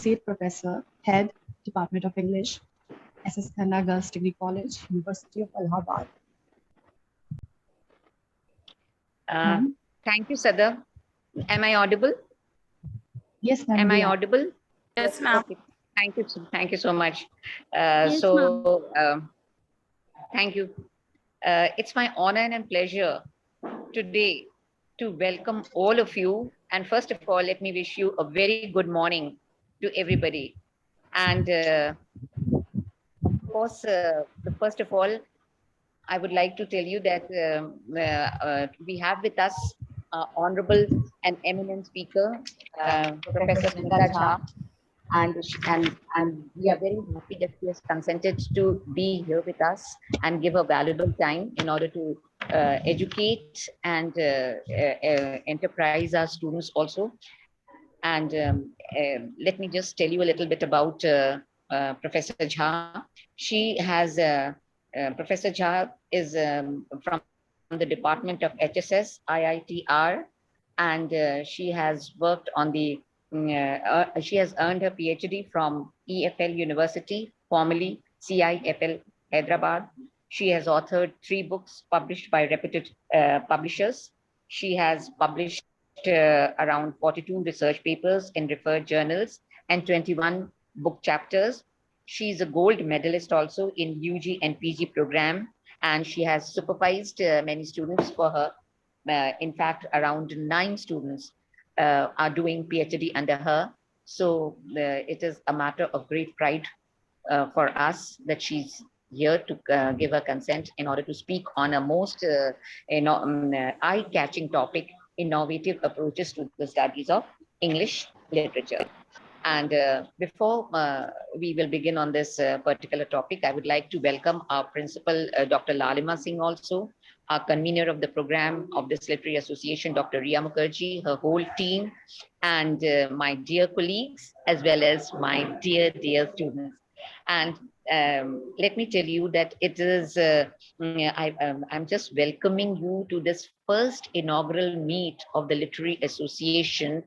Associate Professor, Head, Department of English, SS Khanna Girls Degree College, University of Allahabad. Thank you, Sada. Am I audible? Yes, ma'am. Am I audible? Yes, ma'am. Okay. Thank you so much. Yes, Thank you. It's my honor and pleasure today to welcome all of you. And first of all, let me wish you a very good morning to everybody. And of course, first of all, I would like to tell you that we have with us honorable and eminent speaker, Professor Smita Jha, and we are very happy that she has consented to be here with us and give a valuable time in order to educate and enterprise our students also. And let me just tell you a little bit about Professor Jha. She has Professor Jha is from the Department of HSS, IITR, and she has worked on the, she has earned her PhD from EFL University, formerly CIFL Hyderabad. She has authored 3 books published by reputed publishers. She has published around 42 research papers in referred journals and 21 book chapters. She's a gold medalist also in UG and PG program, and she has supervised many students for her. In fact, around 9 students are doing PhD under her. So it is a matter of great pride for us that she's here to give her consent in order to speak on a most eye-catching topic, innovative approaches to the studies of English literature. And before we will begin on this particular topic, I would like to welcome our principal, Dr. Lalima Singh also, our convener of the program of this literary association, Dr. Riya Mukherjee, her whole team, and my dear colleagues, as well as my dear students. And let me tell you that it is, I'm just welcoming you to this first inaugural meet of the Literary Association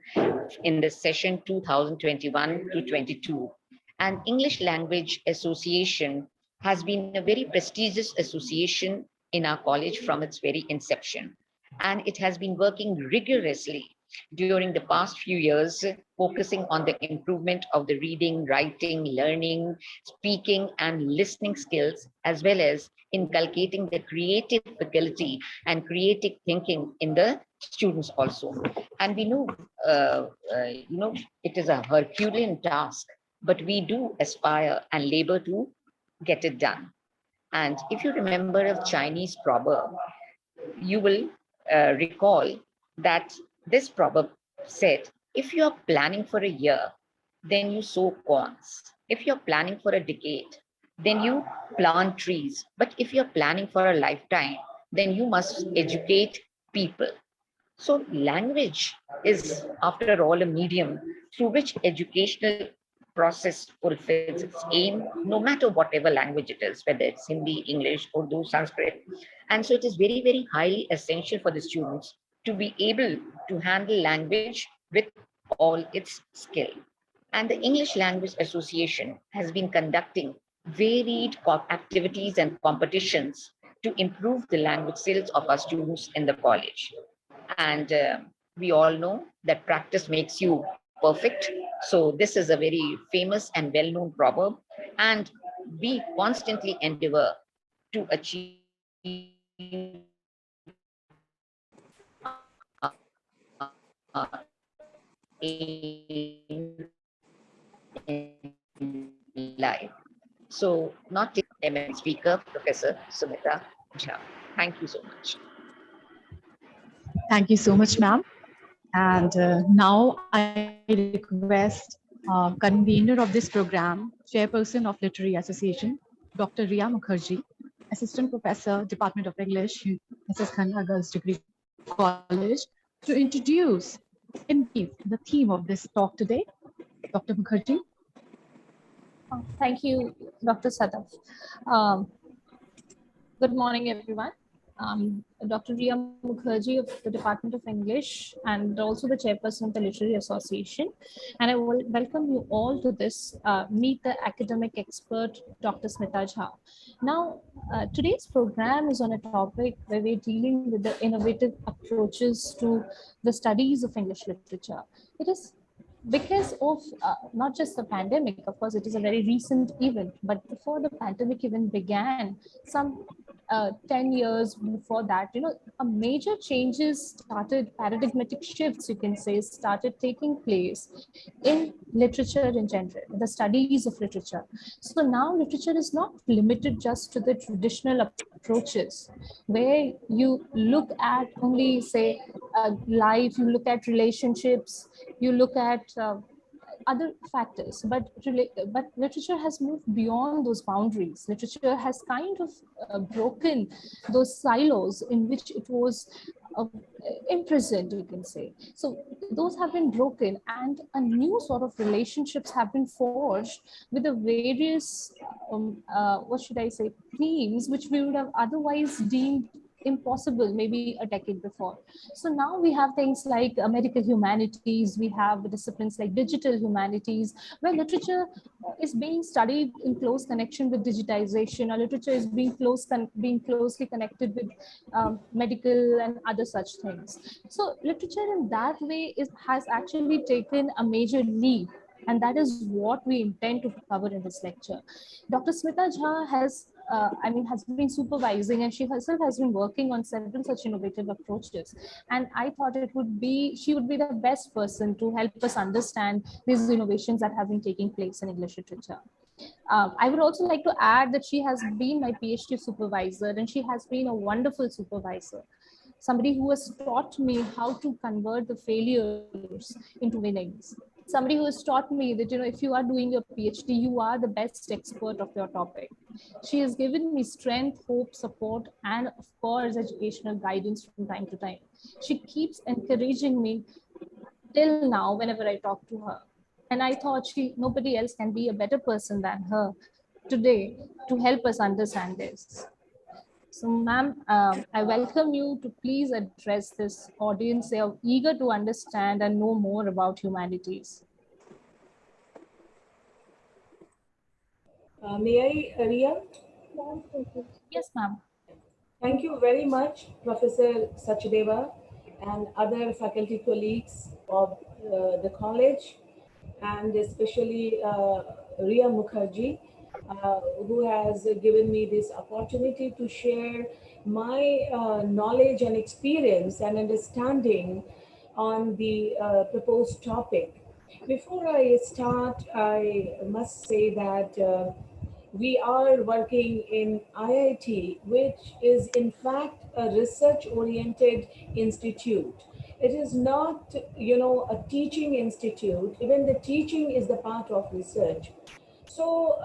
in the session 2021 to 22. And English Language Association has been a very prestigious association in our college from its very inception. And it has been working rigorously during the past few years, focusing on the improvement of the reading, writing, learning, speaking, and listening skills, as well as inculcating the creative faculty and creative thinking in the students also. And we know, it is a Herculean task, but we do aspire and labor to get it done. And if you remember a Chinese proverb, you will recall that this proverb said, if you're planning for a year, then you sow corns. If you're planning for a decade, then you plant trees. But if you're planning for a lifetime, then you must educate people. So language is, after all, a medium through which educational process fulfills its aim, no matter whatever language it is, whether it's Hindi, English, Urdu, Sanskrit. And so it is very, very highly essential for the students to be able to handle language with all its skill. And the English Language Association has been conducting varied activities and competitions to improve the language skills of our students in the college. And we all know that practice makes you perfect. So this is a very famous and well-known proverb, and we constantly endeavor to achieve in life. So not the speaker, Professor Smita Jha. Thank you so much. Thank you so much, ma'am. And now I request convener of this program, Chairperson of Literary Association, Dr. Riya Mukherjee, Assistant Professor, Department of English, SS Khanna Girls Degree College, to introduce in brief the theme of this talk today. Dr. Mukherjee. Thank you, Dr. Sadaf. Good morning, everyone. Dr. Ria Mukherjee of the Department of English and also the chairperson of the Literary Association. And I will welcome you all to this Meet the Academic Expert, Dr. Smita Jha. Now, today's program is on a topic where we're dealing with the innovative approaches to the studies of English literature. It is because of not just the pandemic, of course, it is a very recent event, but before the pandemic even began, some 10 years before that, a major changes started, paradigmatic shifts, you can say, started taking place in literature in general, the studies of literature. So now literature is not limited just to the traditional approaches where you look at only, say, life, you look at relationships, you look at other factors, but literature has moved beyond those boundaries. Literature has kind of broken those silos in which it was imprisoned, you can say. So those have been broken, and a new sort of relationships have been forged with the various, what should I say, themes which we would have otherwise deemed impossible maybe a decade before. So now we have things like medical humanities, we have disciplines like digital humanities, where literature is being studied in close connection with digitization, or literature is being closely connected with medical and other such things. So literature in that way has actually taken a major leap, and that is what we intend to cover in this lecture. Dr. Smita Jha has been supervising, and she herself has been working on several such innovative approaches. And I thought she would be the best person to help us understand these innovations that have been taking place in English literature. I would also like to add that she has been my PhD supervisor, and she has been a wonderful supervisor. Somebody who has taught me how to convert the failures into winnings. Somebody who has taught me that, if you are doing your PhD, you are the best expert of your topic. She has given me strength, hope, support, and of course, educational guidance from time to time. She keeps encouraging me till now whenever I talk to her. And I thought nobody else can be a better person than her today to help us understand this. So, ma'am, I welcome you to please address this audience. They are eager to understand and know more about humanities. May I, Ria? Yes, ma'am. Thank you very much, Professor Sachdeva and other faculty colleagues of the college, and especially Ria Mukherjee, who has given me this opportunity to share my knowledge and experience and understanding on the proposed topic. Before I start, I must say that we are working in IIT, which is in fact a research-oriented institute. It is not, a teaching institute. Even the teaching is the part of research. So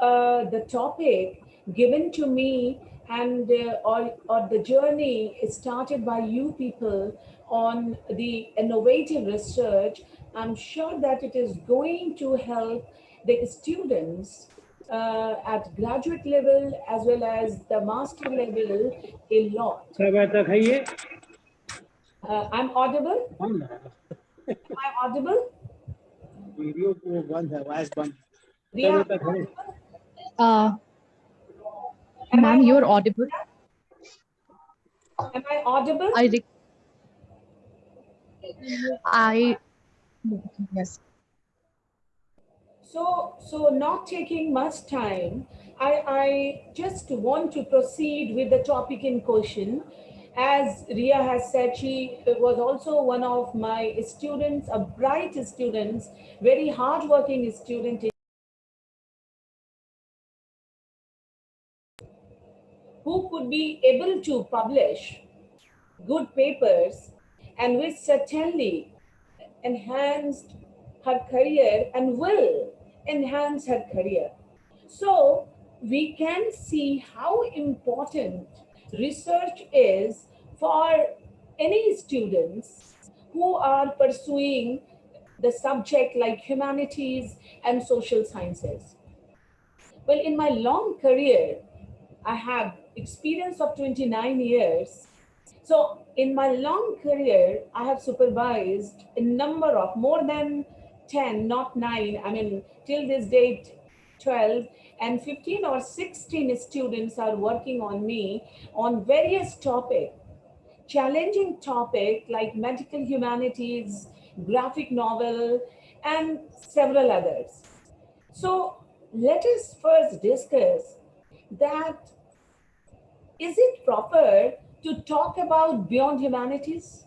the topic given to me and or the journey is started by you people on the innovative research. I'm sure that it is going to help the students at graduate level as well as the master level a lot. I'm audible? Am I audible? Ria, Ma'am, you're audible. am I audible? Yes. So not taking much time, I just want to proceed with the topic in question. As Ria has said, she was also one of my students, a bright student, very hardworking student, who could be able to publish good papers and which certainly enhanced her career and will enhance her career. So we can see how important research is for any students who are pursuing the subject like humanities and social sciences. Well, in my long career, I have experience of 29 years So in my long career, I have supervised a number of more than 10, not 9, I mean, till this date, 12, and 15 or 16 students are working on me on various topics, challenging topic like medical humanities, graphic novel, and several others. So let us first discuss that is it proper to talk about beyond humanities?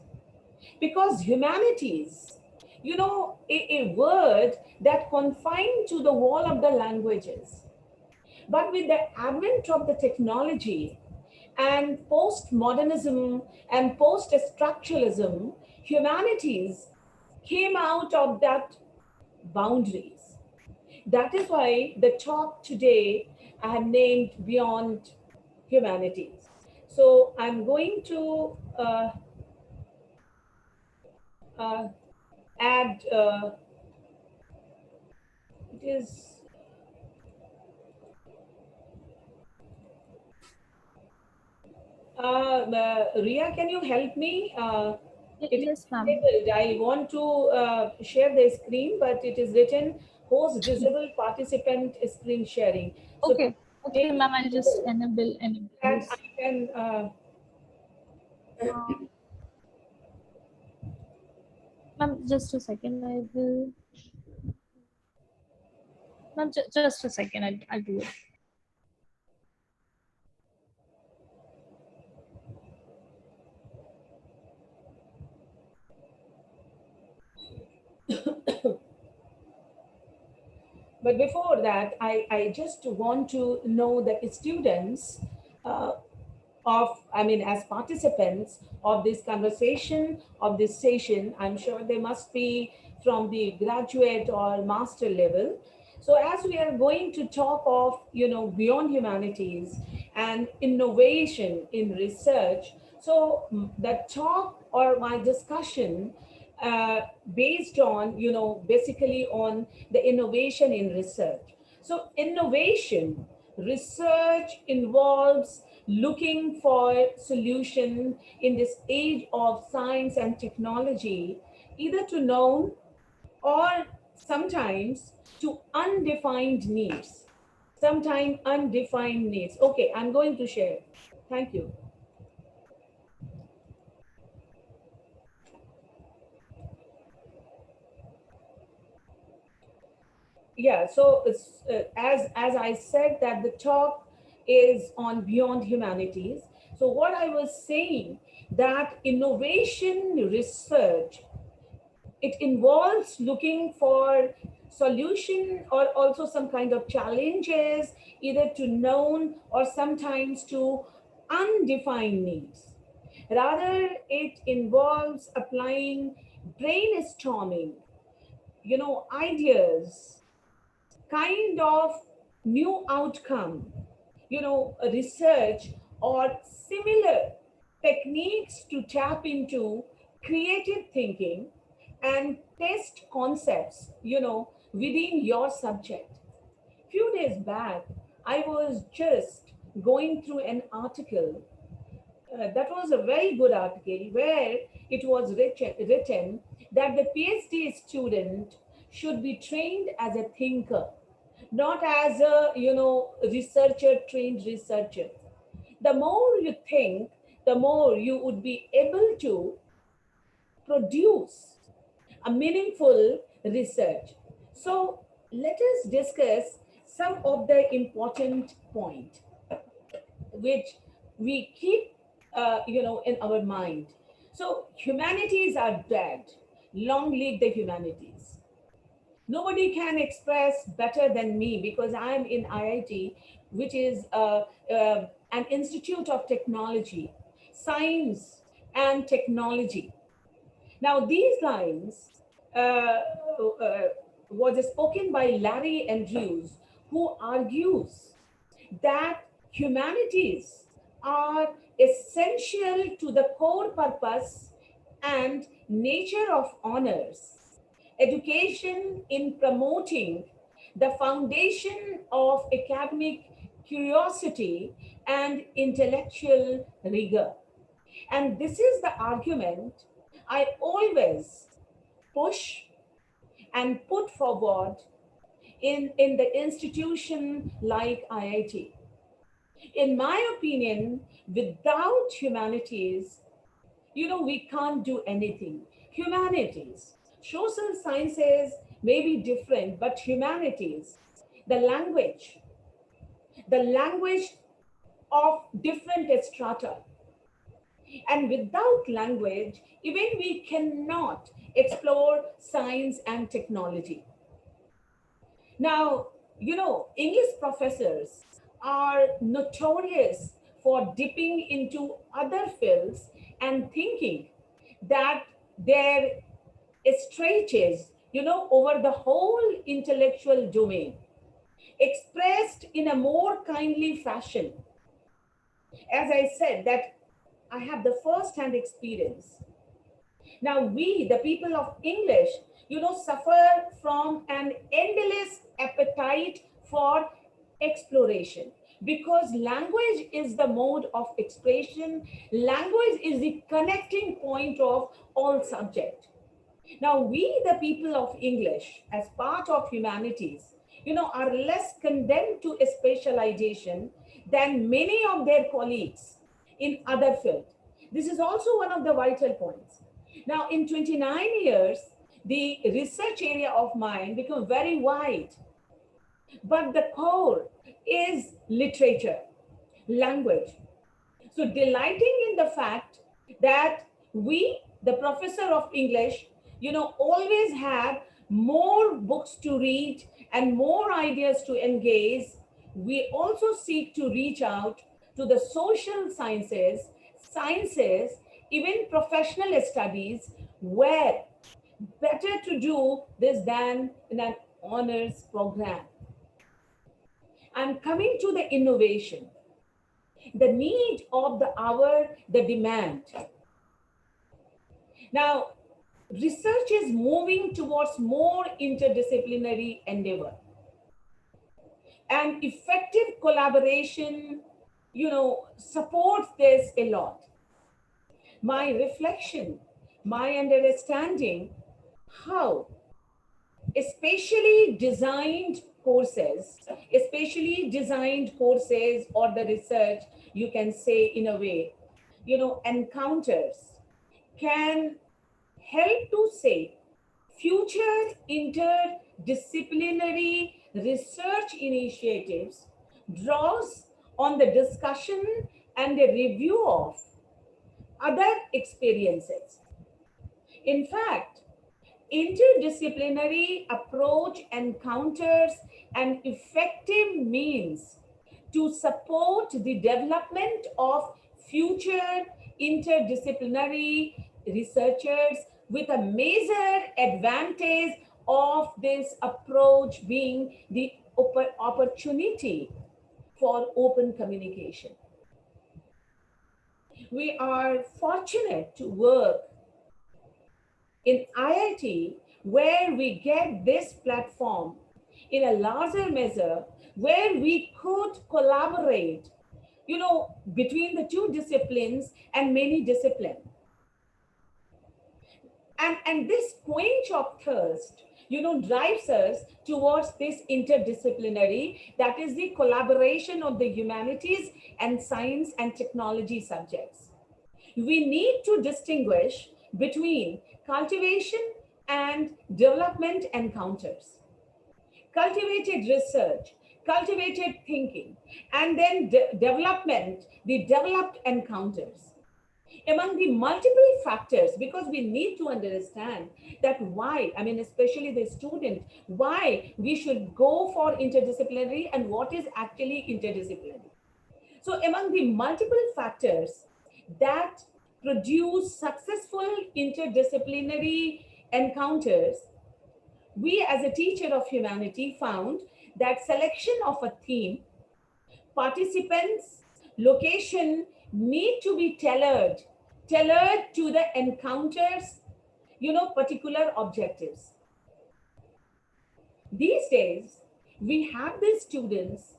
Because humanities, a word that confined to the wall of the languages. But with the advent of the technology and postmodernism and post-structuralism, humanities came out of that boundaries. That is why the talk today I have named Beyond Humanities. So I'm going to uh, add, it is, Ria, can you help me? It is Yes, ma'am. disabled. I want to share the screen, but it is written host disabled participant screen sharing. So Okay. Okay, ma'am. I'll just enable and I this. can Uh, Ma'am, just a second. I will. Ma'am, just a second. I'll do it. but before that, I just want to know that students uh, I mean, as participants of this conversation, of this session, I'm sure they must be from the graduate or master level. So as we are going to talk of, beyond humanities and innovation in research, so the talk or my discussion uh, based on, basically on the innovation in research. So innovation, research involves looking for solution in this age of science and technology, either to known or sometimes to undefined needs. Sometimes undefined needs. Okay, I'm going to share. Thank you. Yeah, so as I said that the talk is on beyond humanities. So what I was saying that innovation research, it involves looking for solution or also some kind of challenges, either to known or sometimes to undefined needs. Rather, it involves applying brainstorming, ideas, kind of new outcome, research or similar techniques to tap into creative thinking and test concepts, within your subject. Few days back, I was just going through an article that was a very good article where it was written that the PhD student should be trained as a thinker, not as a researcher trained researcher. The more you think, the more you would be able to produce a meaningful research. So let us discuss some of the important points which we keep in our mind. So humanities are dead. Long live the humanities. Nobody can express better than me because I'm in IIT, which is an institute of technology, science and technology. Now these lines was spoken by Larry Andrews, who argues that humanities are essential to the core purpose and nature of honors, education in promoting the foundation of academic curiosity and intellectual rigor. And this is the argument I always push and put forward in the institution like IIT. In my opinion, without humanities, we can't do anything. Humanities, social sciences may be different, but humanities, the language of different strata. And without language, even we cannot explore science and technology. Now, English professors are notorious for dipping into other fields and thinking that their stretches, over the whole intellectual domain, expressed in a more kindly fashion. As I said, that I have the first-hand experience. Now, we, the people of English, suffer from an endless appetite for exploration, because language is the mode of expression. Language is the connecting point of all subject. Now, we, the people of English, as part of humanities, are less condemned to a specialization than many of their colleagues in other fields. This is also one of the vital points. Now, in 29 years, the research area of mine became very wide, but the core is literature, language. So delighting in the fact that we, the professor of English, always have more books to read and more ideas to engage, we also seek to reach out to the social sciences, even professional studies, where better to do this than in an honors program. And coming to the innovation, the need of the hour, the demand. Now, research is moving towards more interdisciplinary endeavor. And effective collaboration, supports this a lot. My reflection, my understanding, how especially designed courses or the research, you can say in a way, encounters can help to say future interdisciplinary research initiatives draws on the discussion and a review of other experiences. In fact, interdisciplinary approach encounters an effective means to support the development of future interdisciplinary researchers, with a major advantage of this approach being the opportunity for open communication. We are fortunate to work in IIT, where we get this platform in a larger measure, where we could collaborate, between the two disciplines and many disciplines. And this quench of thirst, drives us towards this interdisciplinary, that is the collaboration of the humanities and science and technology subjects. We need to distinguish between cultivation and development encounters. Cultivated research, cultivated thinking, and then development, the developed encounters. Among the multiple factors, because we need to understand that why, especially the student, why we should go for interdisciplinary and what is actually interdisciplinary. So among the multiple factors that produce successful interdisciplinary encounters, we as a teacher of humanity found that selection of a theme, participants, location need to be tailored to the encounters, particular objectives. These days, we have these students,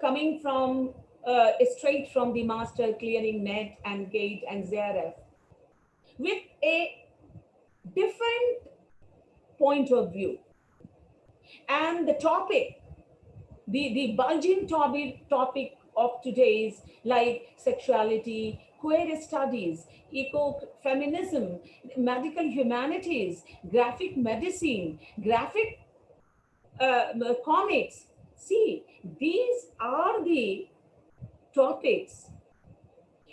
coming from straight from the master clearing net and gate and ZRF with a different point of view. And the topic, the bulging topic of today's, like sexuality, queer studies, ecofeminism, medical humanities, graphic medicine, graphic comics. See, these are the topics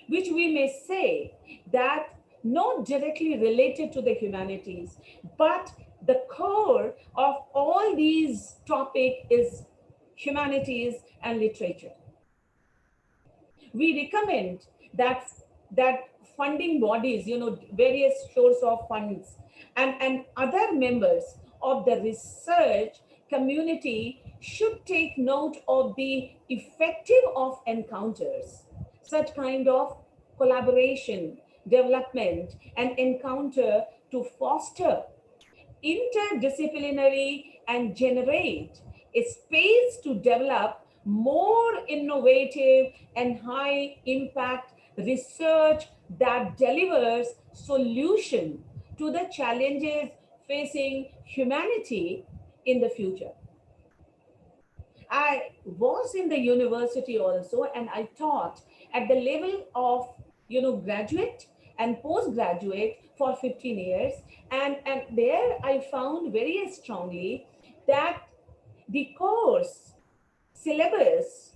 which we may say that not directly related to the humanities, but the core of all these topics is humanities and literature. We recommend that funding bodies, various source of funds and other members of the research community should take note of the effective of encounters, such kind of collaboration, development, and encounter to foster interdisciplinary and generate a space to develop more innovative and high impact research that delivers solution to the challenges facing humanity in the future. I was in the university also, and I taught at the level of graduate and postgraduate for 15 years. And there I found very strongly that the course syllabus,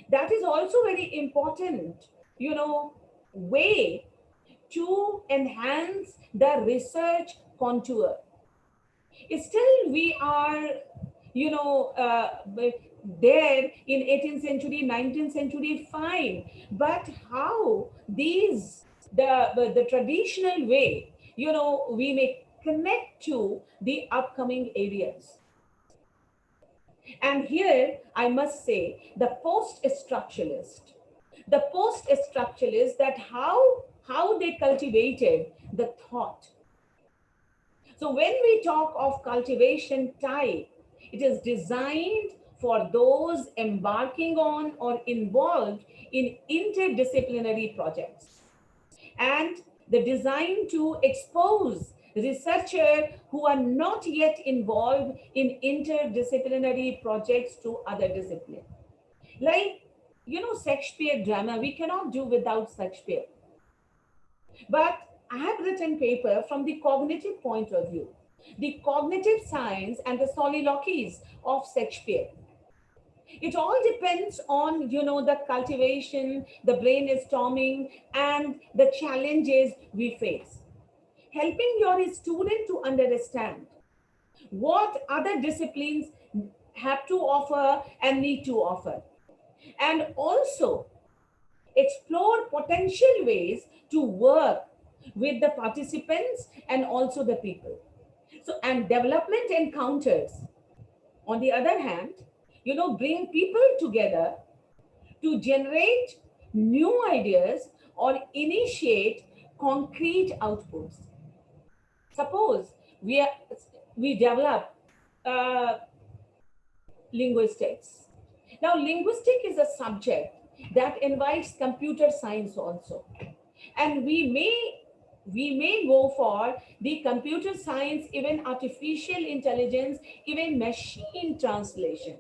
that is also very important, way to enhance the research contour. Still, we are, there in 18th century, 19th century, fine. But how the traditional way, we may connect to the upcoming areas. And here I must say the post-structuralist, that how they cultivated the thought. So when we talk of cultivation type, it is designed for those embarking on or involved in interdisciplinary projects, and the design to expose researchers who are not yet involved in interdisciplinary projects to other disciplines. Like, Shakespeare drama, we cannot do without Shakespeare. But I have written paper from the cognitive point of view, the cognitive science and the soliloquies of Shakespeare. It all depends on, the cultivation, the brainstorming, and the challenges we face. Helping your student to understand what other disciplines have to offer and need to offer. And also explore potential ways to work with the participants and also the people. So, and development encounters, on the other hand, bring people together to generate new ideas or initiate concrete outputs. Suppose we develop linguistics. Now, linguistics is a subject that invites computer science also. And we may go for the computer science, even artificial intelligence, even machine translation.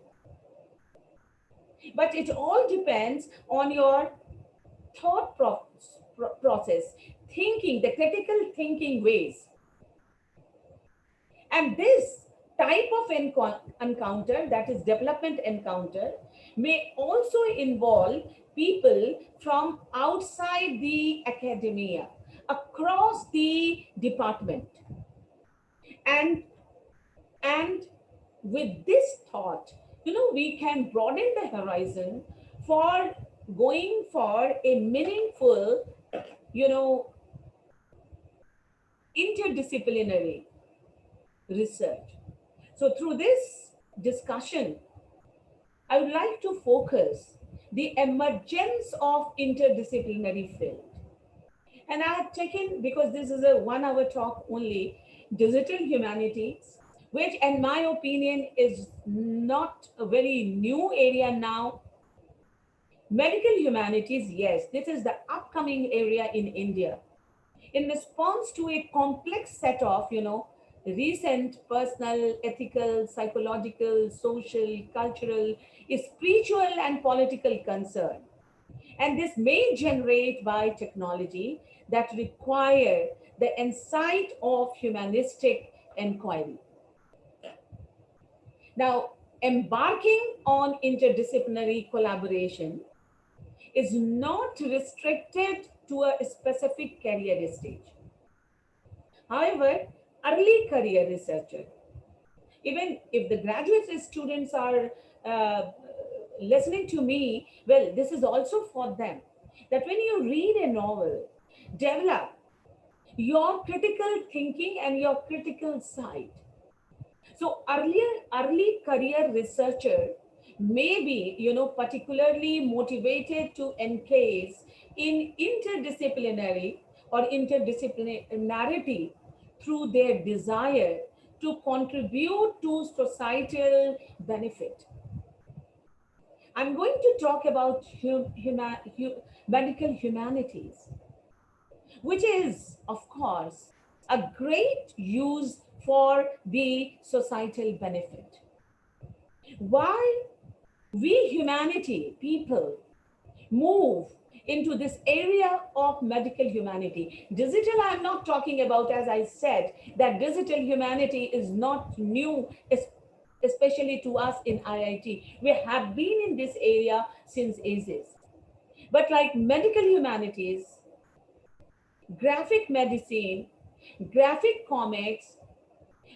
But it all depends on your thought process, thinking, the critical thinking ways. And this type of encounter, that is development encounter, may also involve people from outside the academia, across the department. And with this thought, we can broaden the horizon for going for a meaningful, interdisciplinary research. So through this discussion, I would like to focus the emergence of interdisciplinary field. And I have taken, because this is a 1 hour talk only, digital humanities, which in my opinion is not a very new area now. Medical humanities, yes, this is the upcoming area in India. In response to a complex set of, recent personal, ethical, psychological, social, cultural, spiritual, and political concern. And this may generate by technology that require the insight of humanistic inquiry. Now, embarking on interdisciplinary collaboration is not restricted to a specific career stage. However, early career researcher, even if the graduate students are uh, listening to me, well, this is also for them. That when you read a novel, develop your critical thinking and your critical side. So early career researcher may be, particularly motivated to engage in interdisciplinary or interdisciplinarity through their desire to contribute to societal benefit. I'm going to talk about medical humanities, which is, of course, a great use for the societal benefit. Why we humanity people move into this area of medical humanity. Digital, I'm not talking about, as I said, that digital humanity is not new, especially to us in IIT. We have been in this area since ages. But like medical humanities, graphic medicine, graphic comics,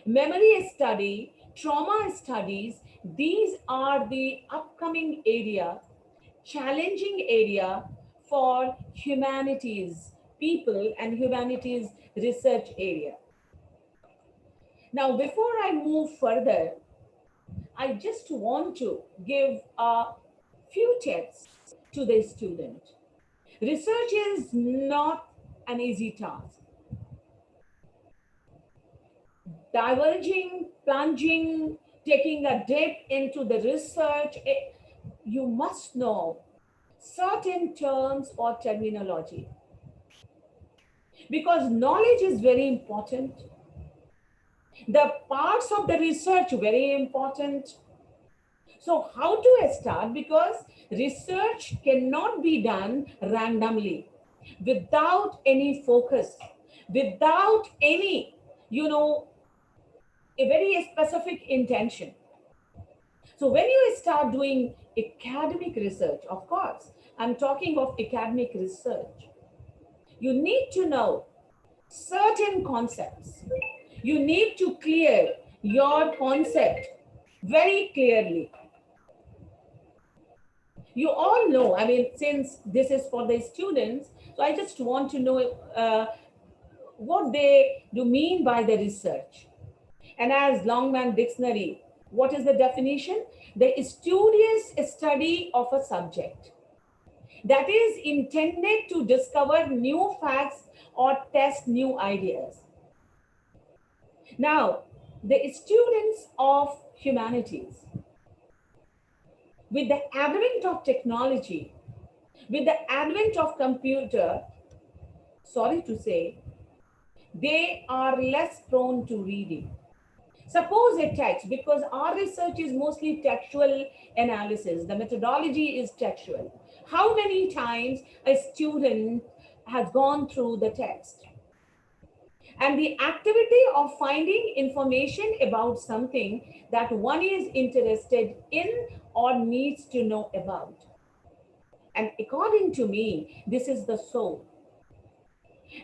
memory study, trauma studies, these are the upcoming area, challenging area for humanities people and humanities research area. Now, before I move further, I just want to give a few tips to the student. Research is not an easy task. Diverging, plunging, taking a dip into the research, you must know certain terms or terminology because knowledge is very important. The parts of the research very important. So how to start? Because research cannot be done randomly, without any focus, without any, a very specific intention. So when you start doing academic research, of course, I'm talking of academic research, you need to know certain concepts. You need to clear your concept very clearly. You all know, I mean, since this is for the students, so I just want to know what they do mean by the research. And as Longman Dictionary, what is the definition? The studious study of a subject that is intended to discover new facts or test new ideas. Now, the students of humanities, with the advent of technology, with the advent of computer, sorry to say, they are less prone to reading. Suppose a text, because our research is mostly textual analysis, the methodology is textual. How many times a student has gone through the text? And the activity of finding information about something that one is interested in or needs to know about. And according to me, this is the soul.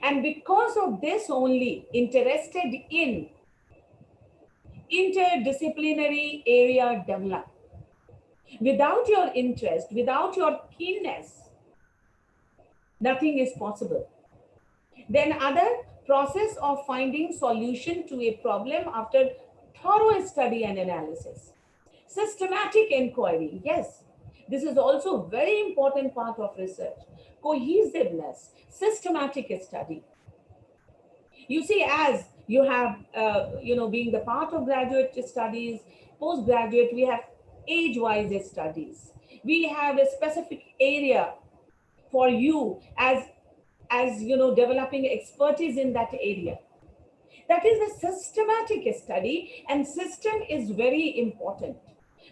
And because of this only, interested in interdisciplinary area develop. Without your interest, without your keenness, nothing is possible. Then other process of finding solution to a problem after thorough study and analysis. Systematic inquiry, yes, this is also a very important part of research. Cohesiveness, systematic study. You see, as you have, being the part of graduate studies, postgraduate, we have age-wise studies. We have a specific area for you as you know, developing expertise in that area. That is a systematic study, and system is very important.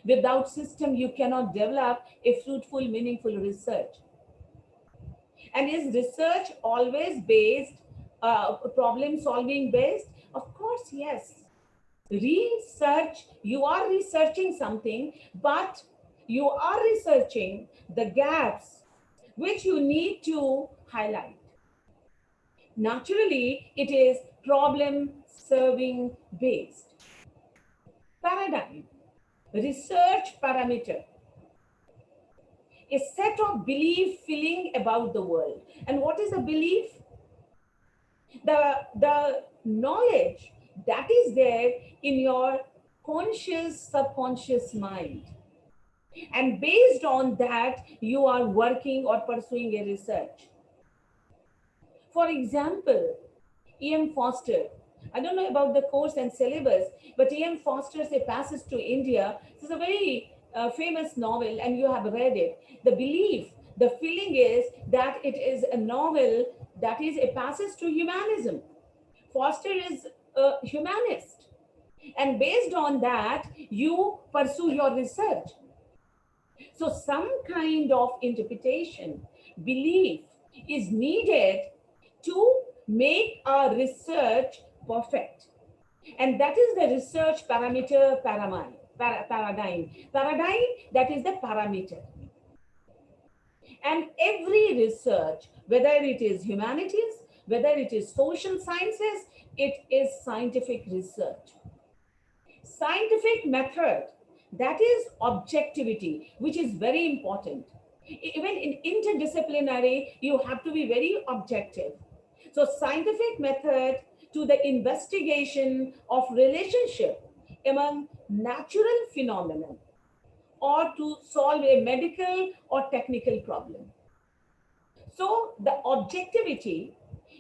Without system, you cannot develop a fruitful, meaningful research. And is research always based, problem solving based? Of course, yes. Research, you are researching something, but you are researching the gaps which you need to highlight. Naturally, it is problem serving based. Paradigm, research parameter, a set of belief feeling about the world. And what is a belief? The knowledge that is there in your conscious, subconscious mind. And based on that, you are working or pursuing a research. For example, E.M. Foster, I don't know about the course and syllabus, but E.M. Foster's A Passage to India, this is a very famous novel and you have read it. The belief, the feeling is that it is a novel that is a passage to humanism. Foster is a humanist. And based on that, you pursue your research. So some kind of interpretation, belief is needed to make our research perfect. And that is the research parameter paradigm. Paradigm, that is the parameter. And every research, whether it is humanities, whether it is social sciences, it is scientific research. Scientific method, that is objectivity, which is very important. Even in interdisciplinary, you have to be very objective. So scientific method to the investigation of relationship among natural phenomena or to solve a medical or technical problem. So the objectivity,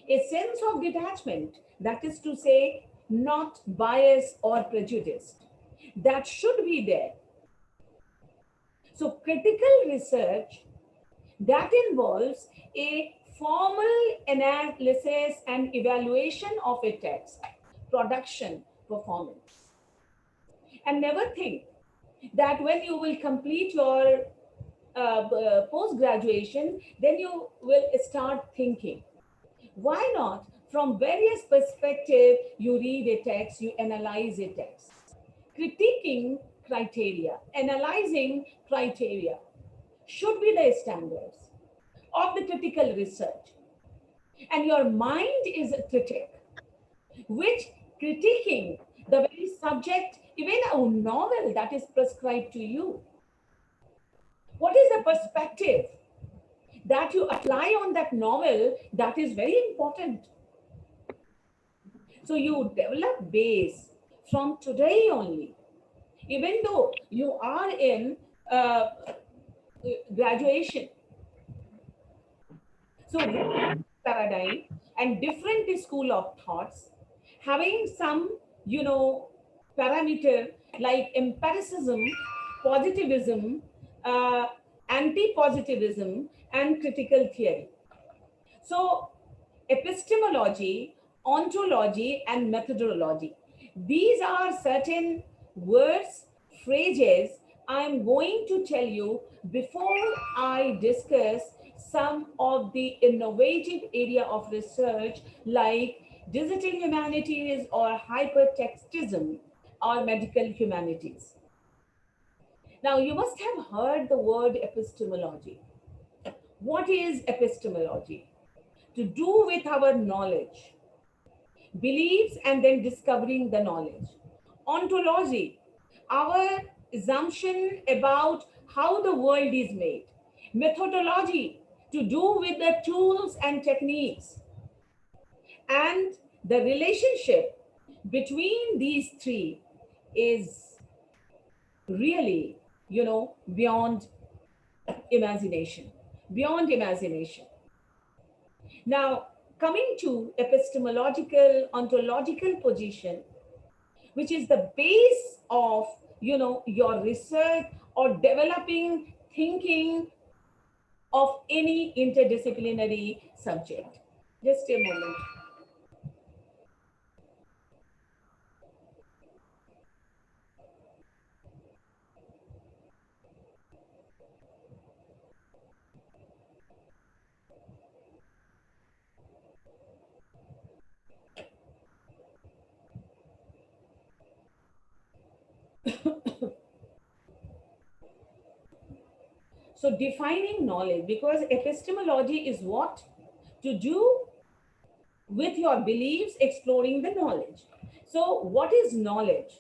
a sense of detachment, that is to say, not biased or prejudiced, that should be there. So critical research, that involves a formal analysis and evaluation of a text, production, performance. And never think that when you will complete your post-graduation, then you will start thinking. Why not? From various perspectives, you read a text, you analyze a text. Critiquing criteria, analyzing criteria should be the standards of the critical research. And your mind is a critic, which critiquing the very subject, even a novel that is prescribed to you. What is the perspective that you apply on that novel? That is very important. So you develop base from today only. Even though you are in graduation. So paradigm and different school of thoughts, having some, parameter like empiricism, positivism, anti-positivism, and critical theory. So epistemology, ontology, and methodology. These are certain words, phrases I'm going to tell you before I discuss some of the innovative area of research like digital humanities or hypertextism or medical humanities. Now, you must have heard the word epistemology. What is epistemology? To do with our knowledge, beliefs, and then discovering the knowledge. Ontology, our assumption about how the world is made. Methodology, to do with the tools and techniques. And the relationship between these three is really, beyond imagination, beyond imagination. Now, coming to epistemological, ontological position, which is the base of, your research or developing thinking of any interdisciplinary subject. Just a moment. So defining knowledge, because epistemology is what? To do with your beliefs, exploring the knowledge. So what is knowledge?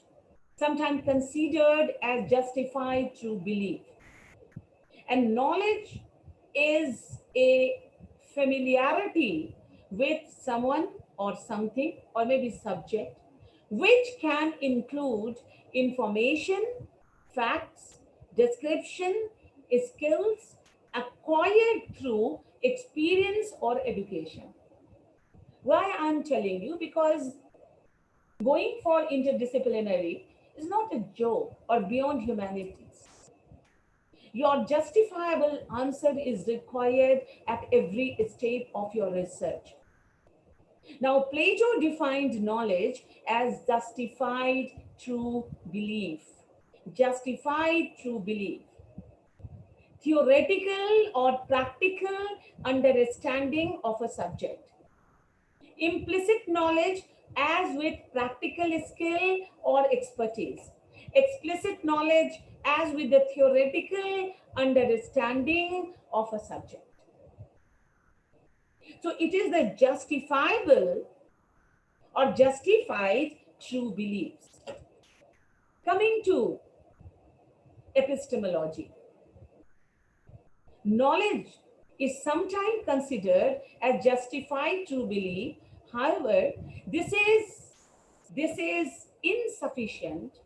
Sometimes considered as justified through belief. And knowledge is a familiarity with someone or something, or maybe subject, which can include information, facts, description, skills acquired through experience or education. Why I'm telling you? Because going for interdisciplinary is not a joke or beyond humanities. Your justifiable answer is required at every stage of your research. Now, Plato defined knowledge as justified through belief. Justified through belief. Theoretical or practical understanding of a subject. Implicit knowledge as with practical skill or expertise. Explicit knowledge as with the theoretical understanding of a subject. So it is the justifiable or justified through beliefs. Coming to epistemology. Knowledge is sometimes considered as justified through belief. However, this is insufficient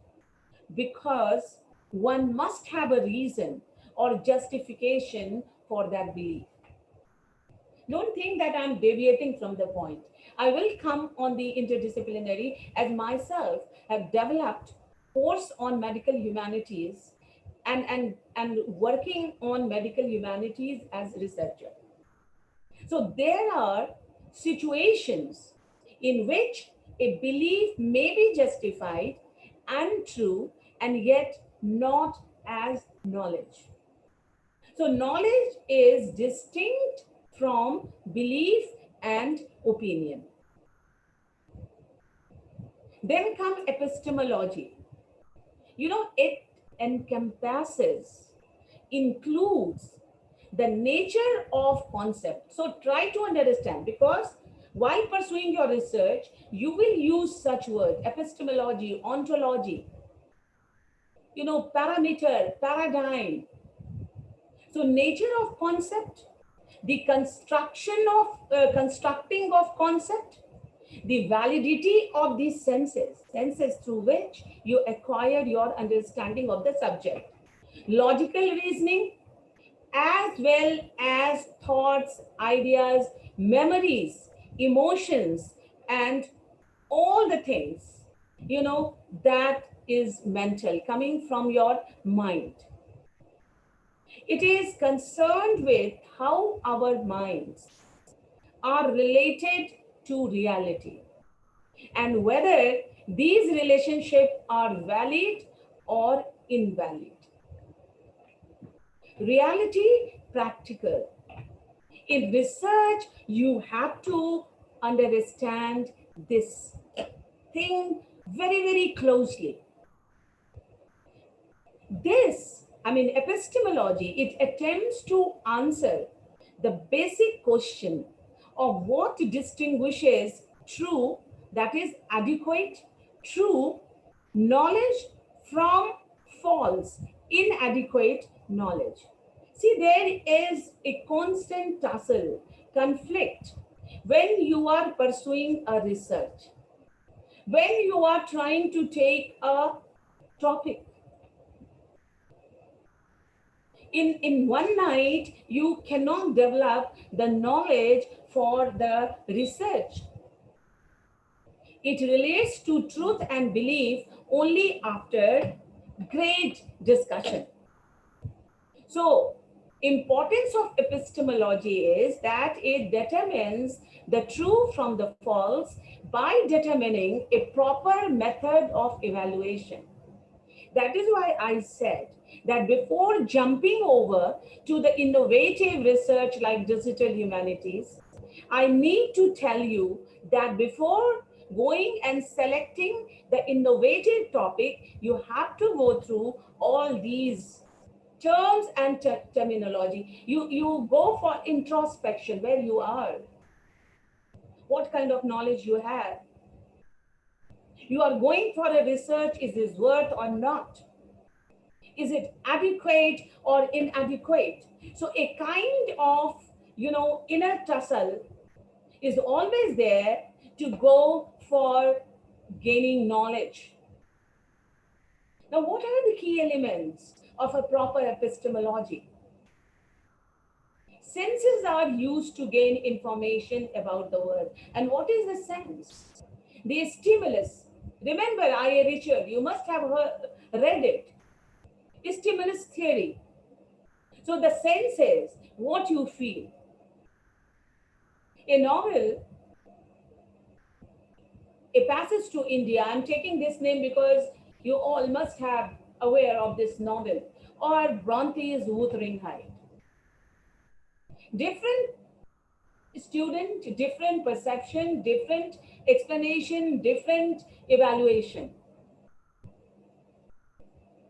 because one must have a reason or justification for that belief. Don't think that I'm deviating from the point. I will come on the interdisciplinary, as myself have developed course on medical humanities and working on medical humanities as researcher. So there are situations in which a belief may be justified and true and yet not as knowledge. So knowledge is distinct from belief and opinion. Then comes epistemology. It encompasses, includes the nature of concept. So try to understand, because while pursuing your research, you will use such words: epistemology, ontology, parameter, paradigm. So nature of concept, the constructing of concept, the validity of these senses through which you acquire your understanding of the subject, logical reasoning, as well as thoughts, ideas, memories, emotions, and all the things, that is mental, coming from your mind. It is concerned with how our minds are related to reality and whether these relationships are valid or invalid. Reality, practical. In research, you have to understand this thing very, very closely. Epistemology, it attempts to answer the basic question of what distinguishes true, that is adequate, true knowledge from false, inadequate knowledge. See, there is a constant tussle, conflict when you are pursuing a research, when you are trying to take a topic. In one night, you cannot develop the knowledge for the research. It relates to truth and belief only after great discussion. So, importance of epistemology is that it determines the true from the false by determining a proper method of evaluation. That is why I said that before jumping over to the innovative research like digital humanities, I need to tell you that before going and selecting the innovative topic, you have to go through all these terms and terminology. You go for introspection, where you are, what kind of knowledge you have. You are going for a research, is this worth or not? Is it adequate or inadequate? So a kind of, inner tussle is always there to go for gaining knowledge. Now, what are the key elements of a proper epistemology? Senses are used to gain information about the world. And what is the sense? The stimulus. Remember, I.A. Richard, you must have read it. Stimulus theory. So the sense is what you feel. A novel, A Passage to India, I'm taking this name because you all must have aware of this novel, or Bronte's Wuthering Heights. Different student, different perception, different explanation, different evaluation.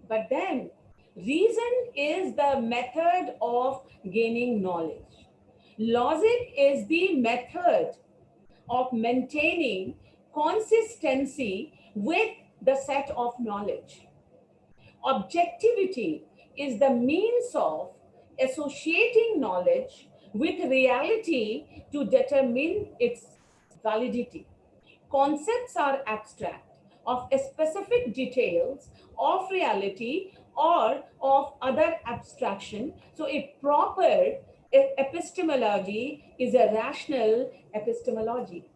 But then, reason is the method of gaining knowledge. Logic is the method of maintaining consistency with the set of knowledge. Objectivity is the means of associating knowledge with reality to determine its validity. Concepts are abstract of specific details of reality or of other abstraction. So a proper epistemology is a rational epistemology.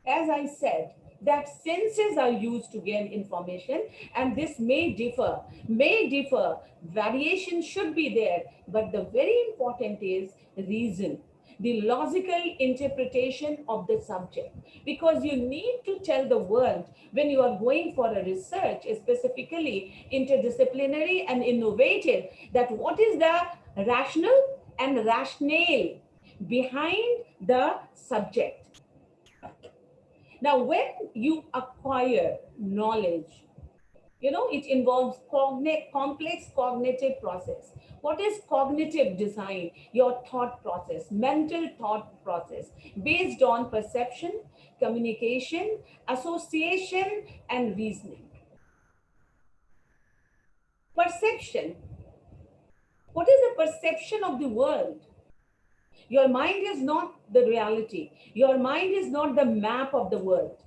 As I said, that senses are used to gain information, and this may differ, variation should be there, but the very important is reason, the logical interpretation of the subject, because you need to tell the world when you are going for a research, specifically interdisciplinary and innovative, that what is the rational and rationale behind the subject. Now, when you acquire knowledge, it involves complex cognitive process. What is cognitive design? Your thought process, mental thought process, based on perception, communication, association, and reasoning. Perception. What is the perception of the world? Your mind is not the reality. Your mind is not the map of the world.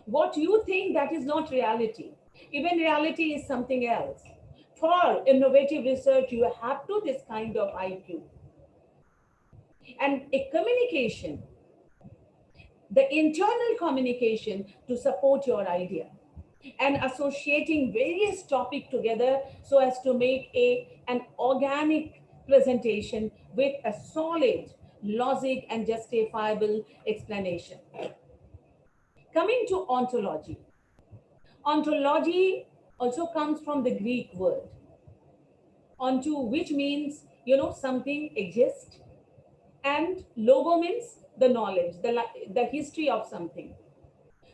What you think, that is not reality. Even reality is something else. For innovative research, you have to this kind of IQ. And a communication, the internal communication to support your idea, and associating various topics together so as to make an organic presentation with a solid logic and justifiable explanation. Coming to ontology. Ontology also comes from the Greek word onto, which means, something exists, and logo means the knowledge, the history of something.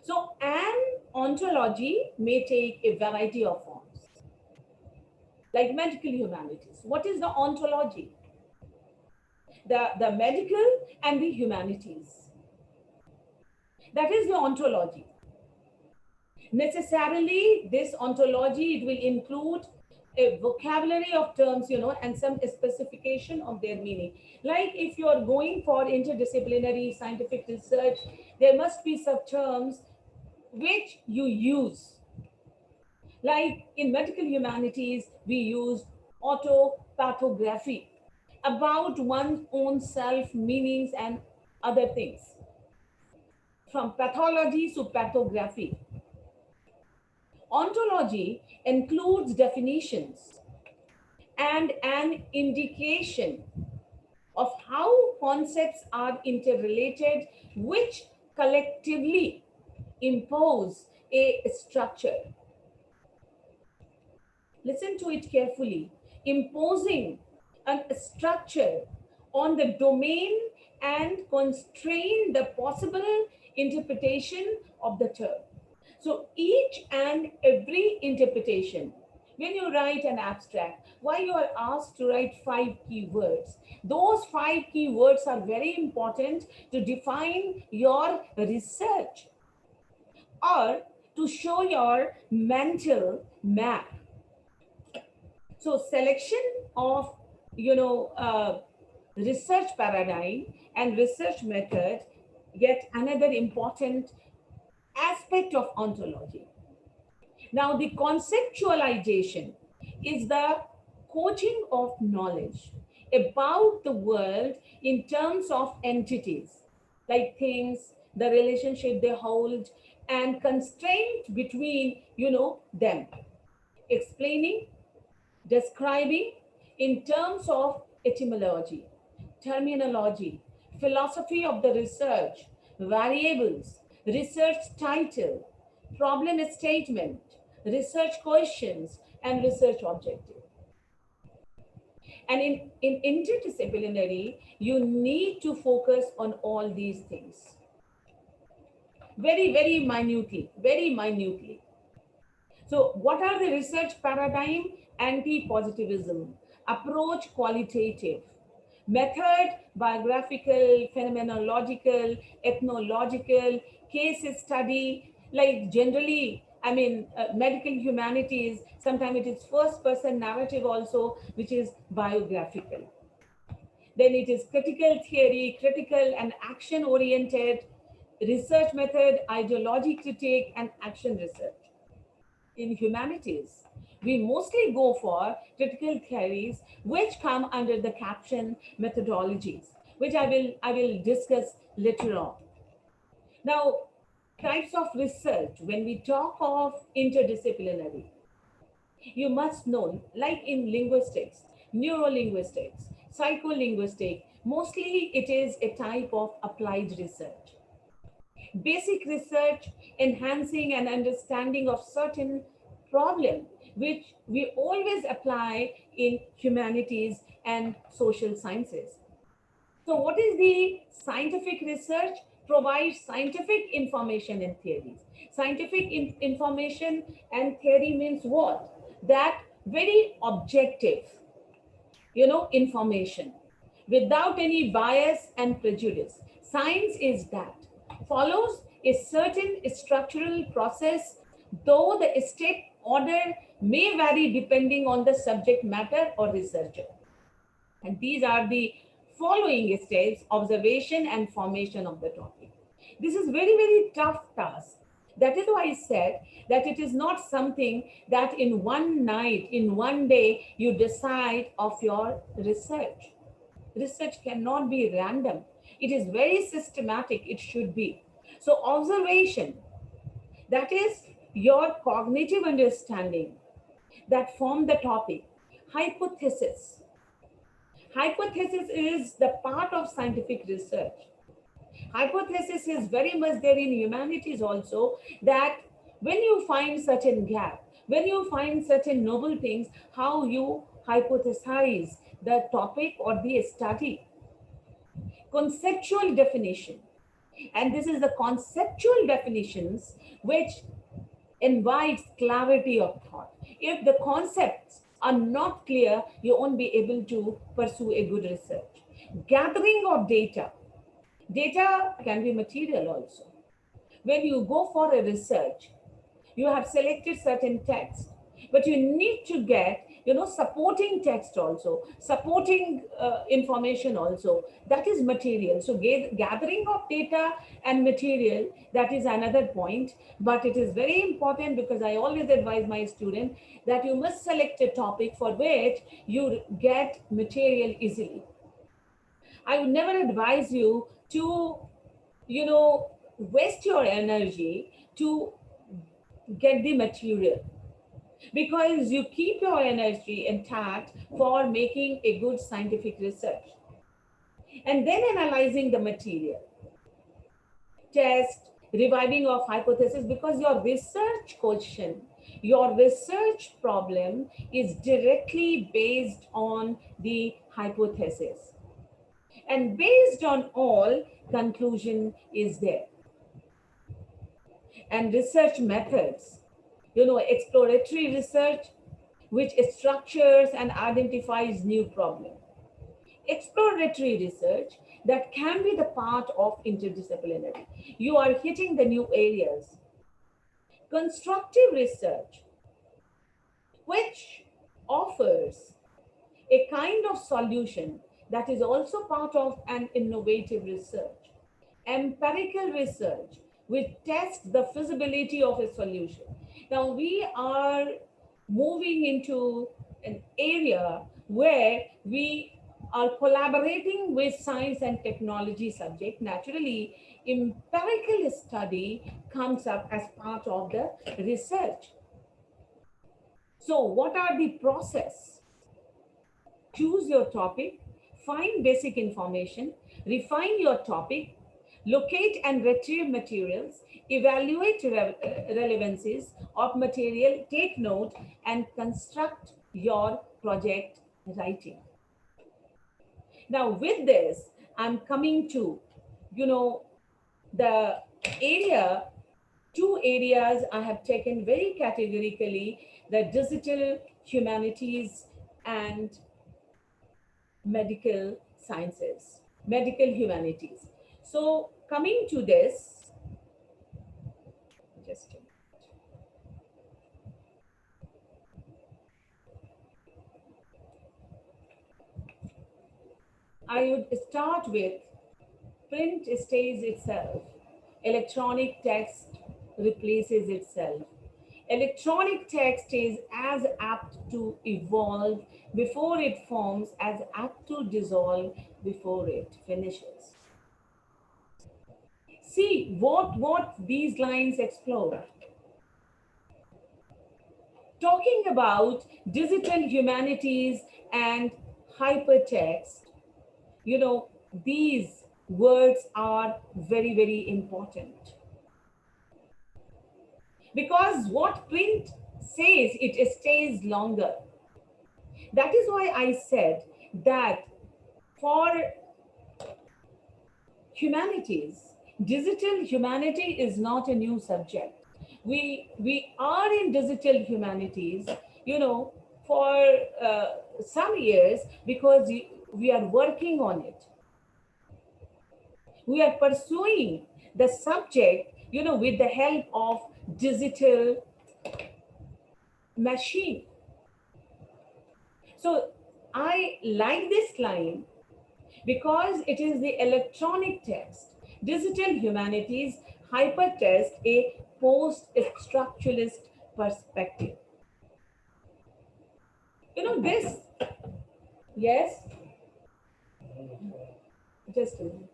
So an ontology may take a variety of forms, like medical humanities. What is the ontology? The medical and the humanities. That is the ontology. Necessarily, this ontology, it will include a vocabulary of terms, and some specification of their meaning. Like if you are going for interdisciplinary scientific research, there must be some terms which you use. Like in medical humanities, we use autopathography, about one's own self, meanings, and other things. From pathology to pathography. Ontology includes definitions, and an indication of how concepts are interrelated, which collectively impose a structure. Listen to it carefully. Imposing a structure on the domain and constrain the possible interpretation of the term. So each and every interpretation, when you write an abstract, why you are asked to write 5 keywords? Those 5 keywords are very important to define your research or to show your mental map. So selection of, research paradigm and research method, yet another important aspect of ontology. Now, the conceptualization is the coaching of knowledge about the world in terms of entities, like things, the relationship they hold, and constraint between, them. Explaining, describing in terms of etymology, terminology, philosophy of the research, variables, research title, problem statement, research questions, and research objective. And in interdisciplinary, you need to focus on all these things very, very minutely, very minutely. So what are the research paradigm? Anti-positivism, approach qualitative, method biographical, phenomenological, ethnological, case study, like generally, medical humanities, sometimes it is first person narrative also, which is biographical. Then it is critical theory, critical and action oriented, research method, ideology critique, and action research. In humanities, we mostly go for critical theories, which come under the caption methodologies, which I will discuss later on. Now, types of research, when we talk of interdisciplinary, you must know, like in linguistics, neurolinguistics, psycholinguistics, mostly it is a type of applied research. Basic research, enhancing an understanding of certain problem, which we always apply in humanities and social sciences. So what is the scientific research? Provides scientific information and theories. Scientific information and theory means what? That very objective, information without any bias and prejudice. Science is that follows a certain structural process, though the step order may vary depending on the subject matter or researcher. And these are the following steps: observation and formation of the topic. This is very, very tough task. That is why I said that it is not something that in one night, in one day, you decide of your research. Research cannot be random. It is very systematic, it should be. So observation, that is your cognitive understanding that form the topic. Hypothesis. Hypothesis is the part of scientific research. Hypothesis is very much there in humanities also, that when you find certain gap, when you find certain novel things, how you hypothesize the topic or the study. Conceptual definition. And this is the conceptual definitions which invites clarity of thought. If the concepts are not clear, you won't be able to pursue a good research. Gathering of data. Data can be material also. When you go for a research, you have selected certain text, but you need to get, supporting text also, supporting information also. That is material. So gathering of data and material, that is another point. But it is very important, because I always advise my students that you must select a topic for which you get material easily. I would never advise you to, waste your energy to get the material. because you keep your energy intact for making a good scientific research. And then analyzing the material, test, reviving of hypothesis, because your research question, your research problem is directly based on the hypothesis. And based on all, conclusion is there. And research methods, exploratory research, which structures and identifies new problems. Exploratory research that can be the part of interdisciplinary. You are hitting the new areas. Constructive research, which offers a kind of solution that is also part of an innovative research. Empirical research, which tests the feasibility of a solution. Now we are moving into an area where we are collaborating with science and technology subject. Naturally, empirical study comes up as part of the research. So what are the process? Choose your topic, find basic information, refine your topic, locate and retrieve materials, evaluate relevancies of material, take note, and construct your project writing. Now, with this, I'm coming to, the area, two areas I have taken very categorically, the digital humanities and medical sciences, medical humanities. So coming to this, just a minute. I would start with print stays itself, electronic text replaces itself. Electronic text is as apt to evolve before it forms as apt to dissolve before it finishes. See what these lines explore. Talking about digital humanities and hypertext, these words are very, very important. Because what print says, it stays longer. That is why I said that for humanities, digital humanity is not a new subject. We are in digital humanities, for some years, because we are working on it. We are pursuing the subject, with the help of digital machine. So I like this line because it is the electronic text, digital humanities, hypertext, a post-structuralist perspective. This, yes? Just a minute.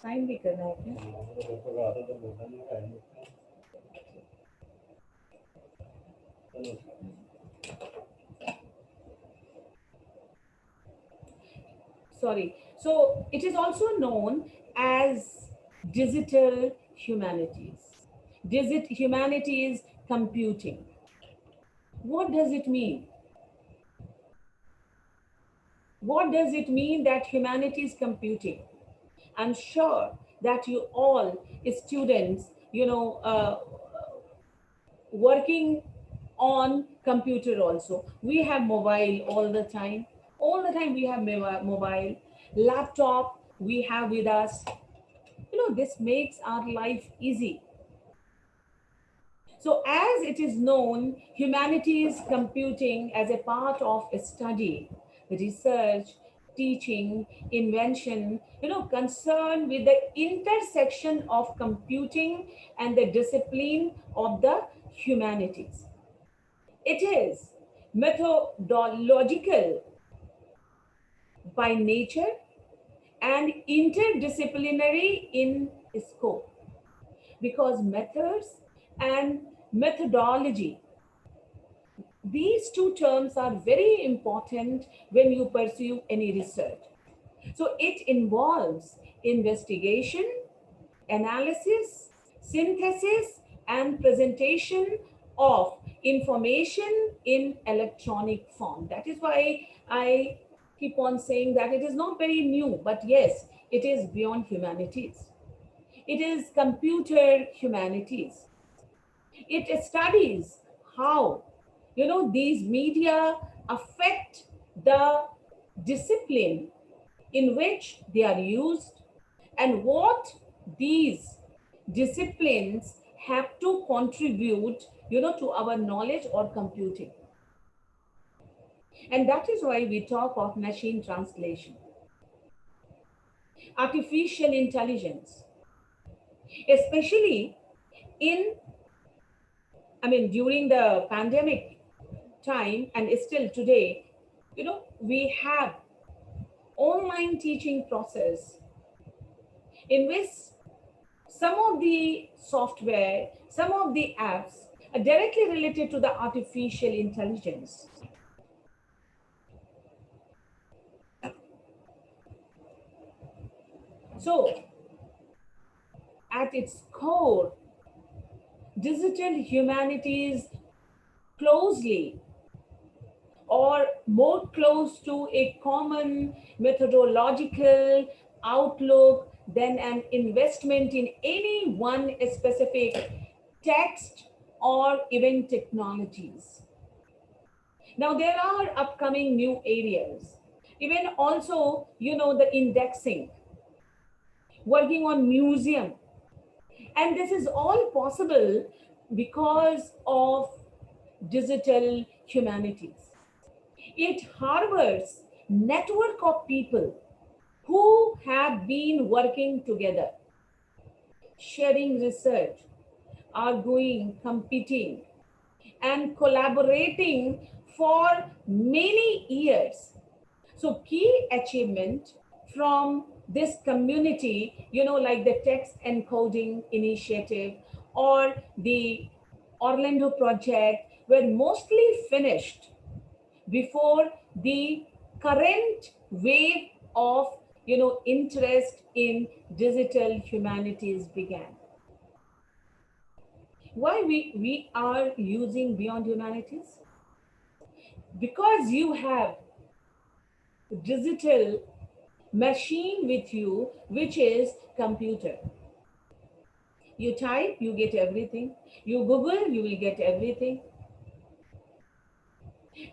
Sign भी करना है क्या? Sorry. So it is also known as digital humanities. Digital humanities computing. What does it mean? What does it mean that humanities computing? I'm sure that you all students, working on computer also. We have mobile all the time. All the time we have mobile, laptop we have with us. This makes our life easy. So as it is known, humanities computing as a part of a study, research, teaching, invention, concerned with the intersection of computing and the discipline of the humanities. It is methodological by nature and interdisciplinary in scope, because methods and methodology. These two terms are very important when you pursue any research. So it involves investigation, analysis, synthesis, and presentation of information in electronic form. That is why I keep on saying that it is not very new, but yes, it is beyond humanities. It is computer humanities. It studies how, these media affect the discipline in which they are used and what these disciplines have to contribute, to our knowledge or computing. And that is why we talk of machine translation, artificial intelligence, especially during the pandemic time and still today, we have online teaching process in which some of the software, some of the apps are directly related to the artificial intelligence. So, at its core, digital humanities closely or more close to a common methodological outlook than an investment in any one specific text or even technologies. Now, there are upcoming new areas, even also, the indexing, working on museum. And this is all possible because of digital humanities. It harbors network of people who have been working together, sharing research, arguing, competing, and collaborating for many years. So key achievement from this community, like the text encoding initiative or the Orlando project were mostly finished before the current wave of interest in digital humanities began. Why we are using beyond humanities? Because you have digital machine with you, which is computer. You type, you get everything. You Google, you will get everything.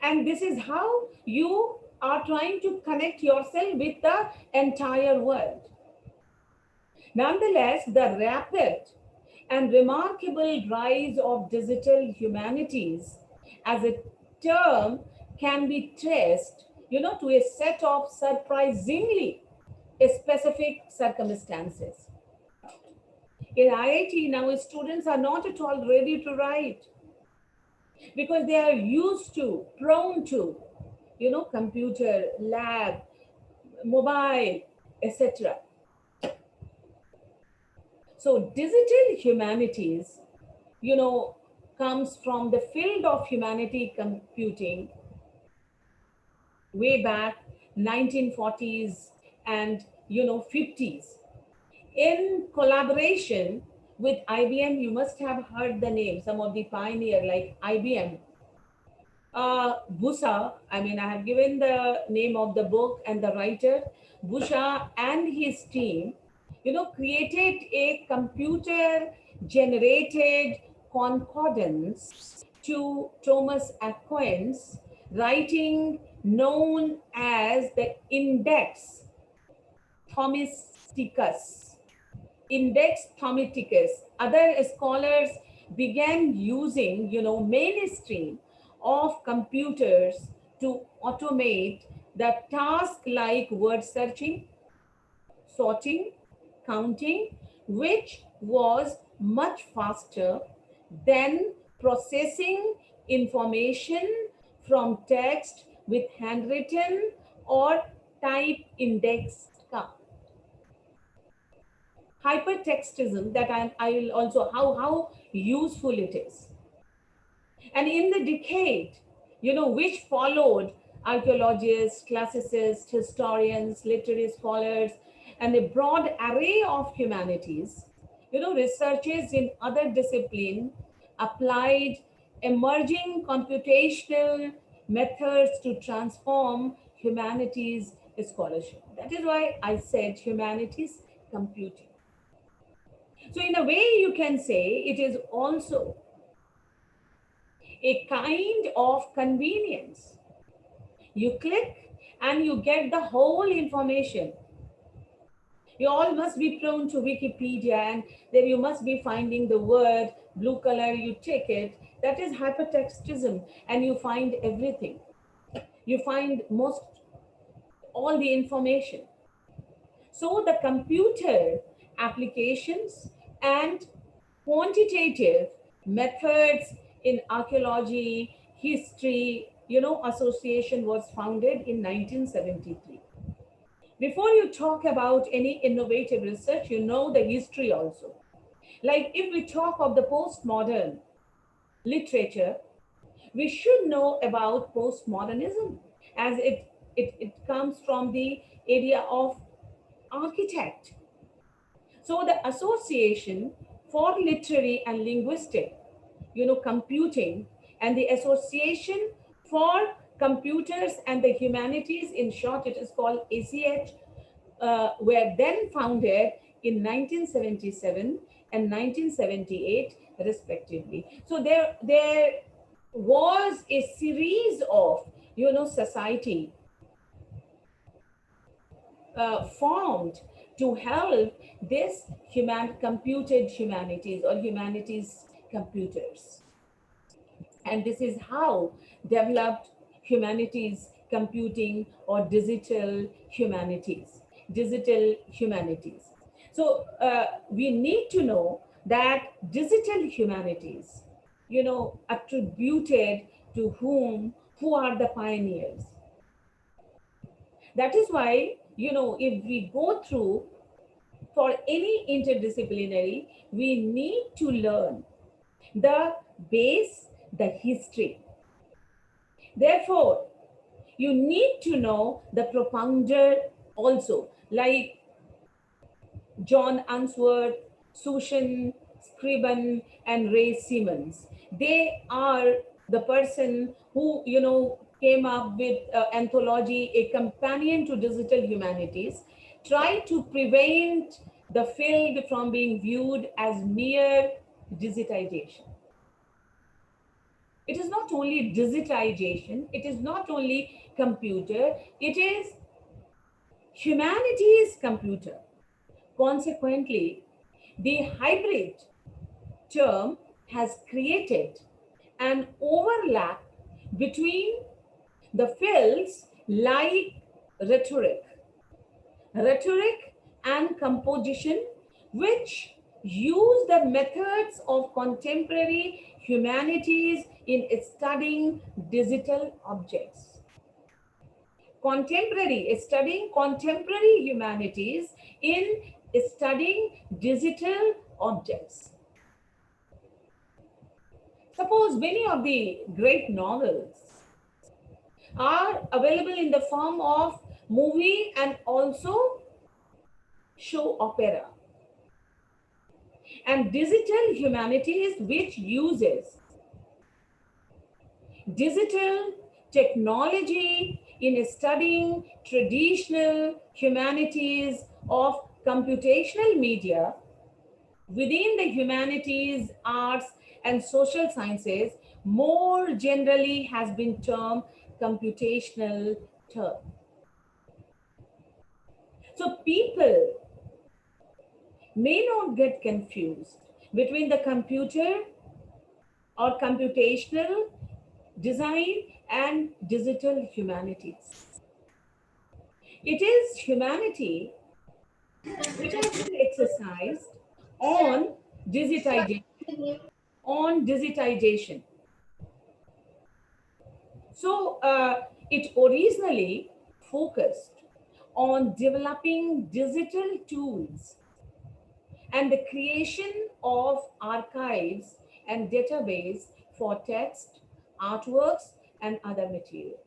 And this is how you are trying to connect yourself with the entire world. Nonetheless, the rapid and remarkable rise of digital humanities as a term can be traced, to a set of surprisingly specific circumstances. In IIT now, students are not at all ready to write because they are used to, prone to, computer, lab, mobile, etc. So digital humanities, comes from the field of humanity computing way back 1940s and 50s in collaboration with IBM. You must have heard the name, some of the pioneer like IBM. Busa, I have given the name of the book and the writer. Busa and his team, created a computer generated concordance to Thomas Aquinas writing known as the Index Thomisticus. Index Thomisticus. Other scholars began using, mainstream of computers to automate the task like word searching, sorting, counting, which was much faster than processing information from text with handwritten or type indexed count. Hypertextism, that I will also, how useful it is. And in the decade, which followed, archaeologists, classicists, historians, literary scholars, and a broad array of humanities, researchers in other disciplines applied emerging computational methods to transform humanities scholarship. That is why I said humanities computing. So in a way, you can say it is also a kind of convenience. You click and you get the whole information. You all must be prone to Wikipedia, and there you must be finding the word, blue color, you take it. That is hypertextism, and you find everything. You find all the information. So the computer applications and quantitative methods in archaeology, history, association was founded in 1973. Before you talk about any innovative research, you know the history also. Like if we talk of the postmodern literature, we should know about postmodernism, as it comes from the area of architect. So the Association for Literary and Linguistic, computing, and the Association for Computers and the Humanities, in short, it is called ACH, were then founded in 1977 and 1978, respectively. So there was a series of, society formed to help this computed humanities or humanities computers. And this is how developed humanities computing or digital humanities. So we need to know that digital humanities, attributed to who are the pioneers. That is why, if we go through for any interdisciplinary, we need to learn the base, the history. Therefore, you need to know the propounder also, like John Unsworth, Sushan Scriban, and Ray Simmons. They are the person who, came up with Anthology, a companion to digital humanities, try to prevent the field from being viewed as mere digitization. It is not only digitization, it is not only computer, it is humanities computer. Consequently, the hybrid term has created an overlap between the fields like rhetoric and composition, which use the methods of contemporary humanities in studying digital objects. Studying contemporary humanities in studying digital objects. Suppose many of the great novels are available in the form of movie and also show opera. And digital humanities, which uses digital technology in studying traditional humanities of computational media within the humanities, arts, and social sciences, more generally has been termed computational term. So people may not get confused between the computer or computational design and digital humanities. It is humanity which has been exercised on digitization. So it originally focused on developing digital tools and the creation of archives and database for text, artworks, and other material.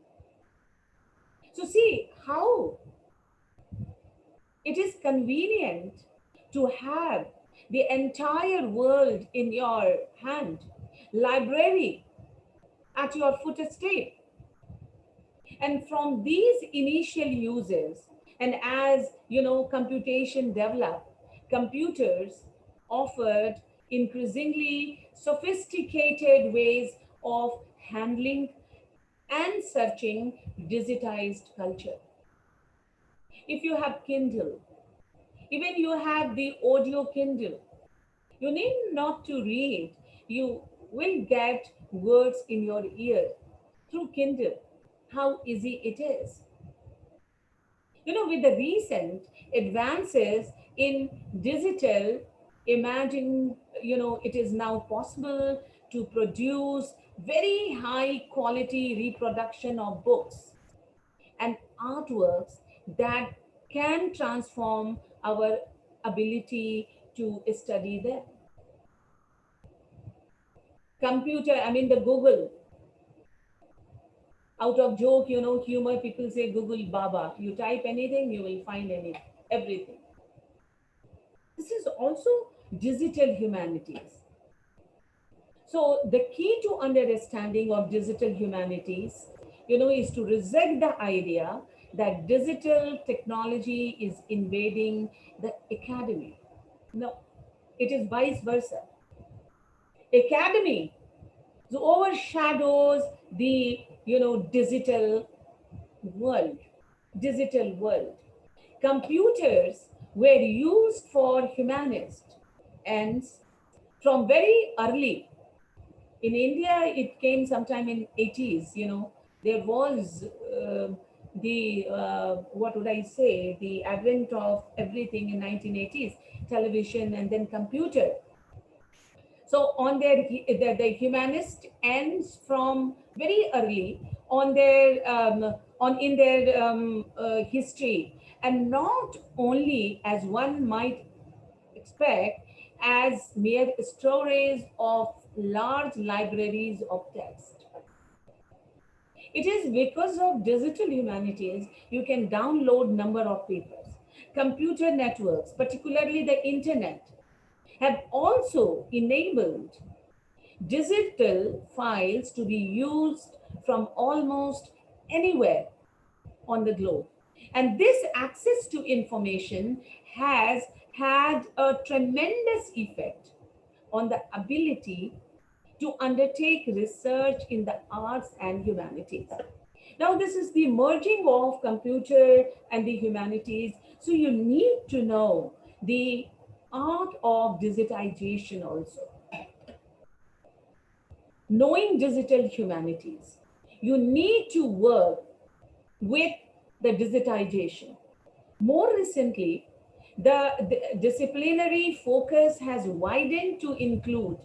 So see how it is convenient to have the entire world in your hand, library at your footstep. And from these initial uses, and as you know, computation developed, computers offered increasingly sophisticated ways of handling and searching digitized culture. If you have Kindle, even you have the audio Kindle, you need not to read. You will get words in your ear through Kindle. How easy it is. You know, with the recent advances in digital, imagine, you know, it is now possible to produce very high quality reproduction of books and artworks that can transform our ability to study them. Computer, I mean, the Google, out of joke, you know, humor, people say Google Baba. You type anything, you will find everything. This is also digital humanities. So the key to understanding of digital humanities, you know, is to reject the idea that digital technology is invading the academy. No, it is vice versa. Academy overshadows the, you know, world digital world. Computers were used for humanists, and from very early in India, it came sometime in 80s. You know, there was what would I say, the advent of everything in 1980s, television and then computer. So on the humanist ends from very early on their on in their history, and not only as one might expect as mere storage of large libraries of text. It is because of digital humanities you can download number of papers. Computer networks, particularly the internet, have also enabled digital files to be used from almost anywhere on the globe. And this access to information has had a tremendous effect on the ability to undertake research in the arts and humanities. Now, this is the merging of computer and the humanities. So you need to know the art of digitization also. Knowing digital humanities, you need to work with the digitization. More recently, the disciplinary focus has widened to include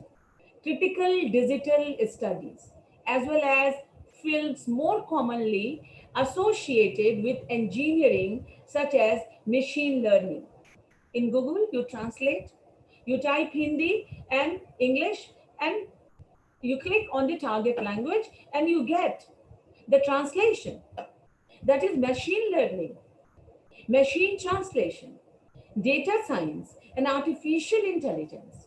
critical digital studies, as well as fields more commonly associated with engineering, such as machine learning. In Google, you translate, you type Hindi and English, and you click on the target language, and you get the translation. That is machine learning, machine translation, data science, and artificial intelligence.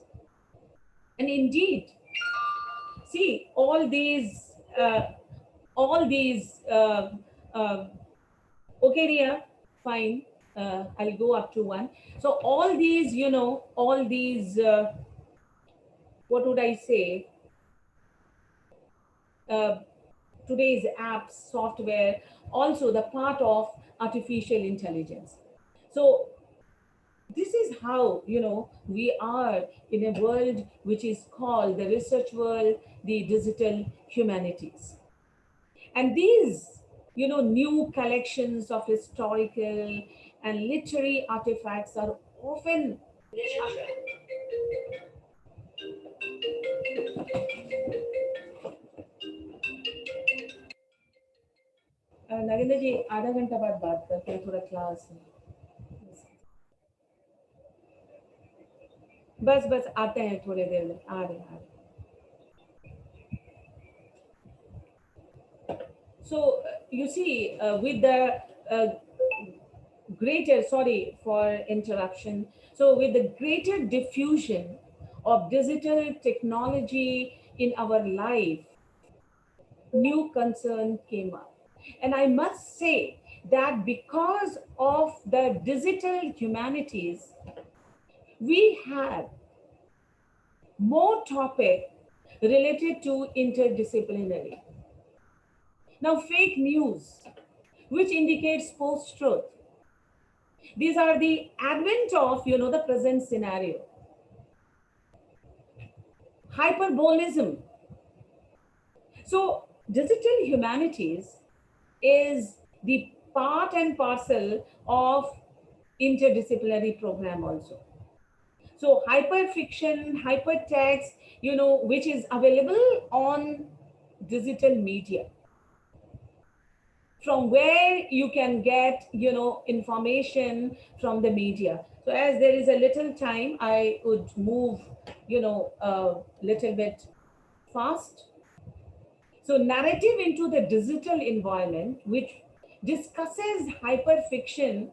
And indeed, see, all these, okay, Ria, fine, I'll go up to one. So all these, you know, all these, what would I say, today's apps, software, also the part of artificial intelligence. So this is how, you know, we are in a world which is called the research world, the digital humanities. And these, you know, new collections of historical and literary artifacts are often Narendra जी आधा घंटा बाद बात करते हैं, थोड़ा class है। बस बस आते हैं थोड़ी देर में, आ रहे हैं। So you see, with the greater, sorry for interruption, so with the greater diffusion of digital technology in our life, new concern came up. And I must say that because of the digital humanities, we had more topic related to interdisciplinary. Now, fake news, which indicates post-truth. These are the advent of, the present scenario. Hyperbolism. So digital humanities is the part and parcel of interdisciplinary program also. So hyperfiction, hypertext, which is available on digital media, from where you can get, information from the media. So as there is a little time, I would move, a little bit fast. So narrative into the digital environment, which discusses hyperfiction,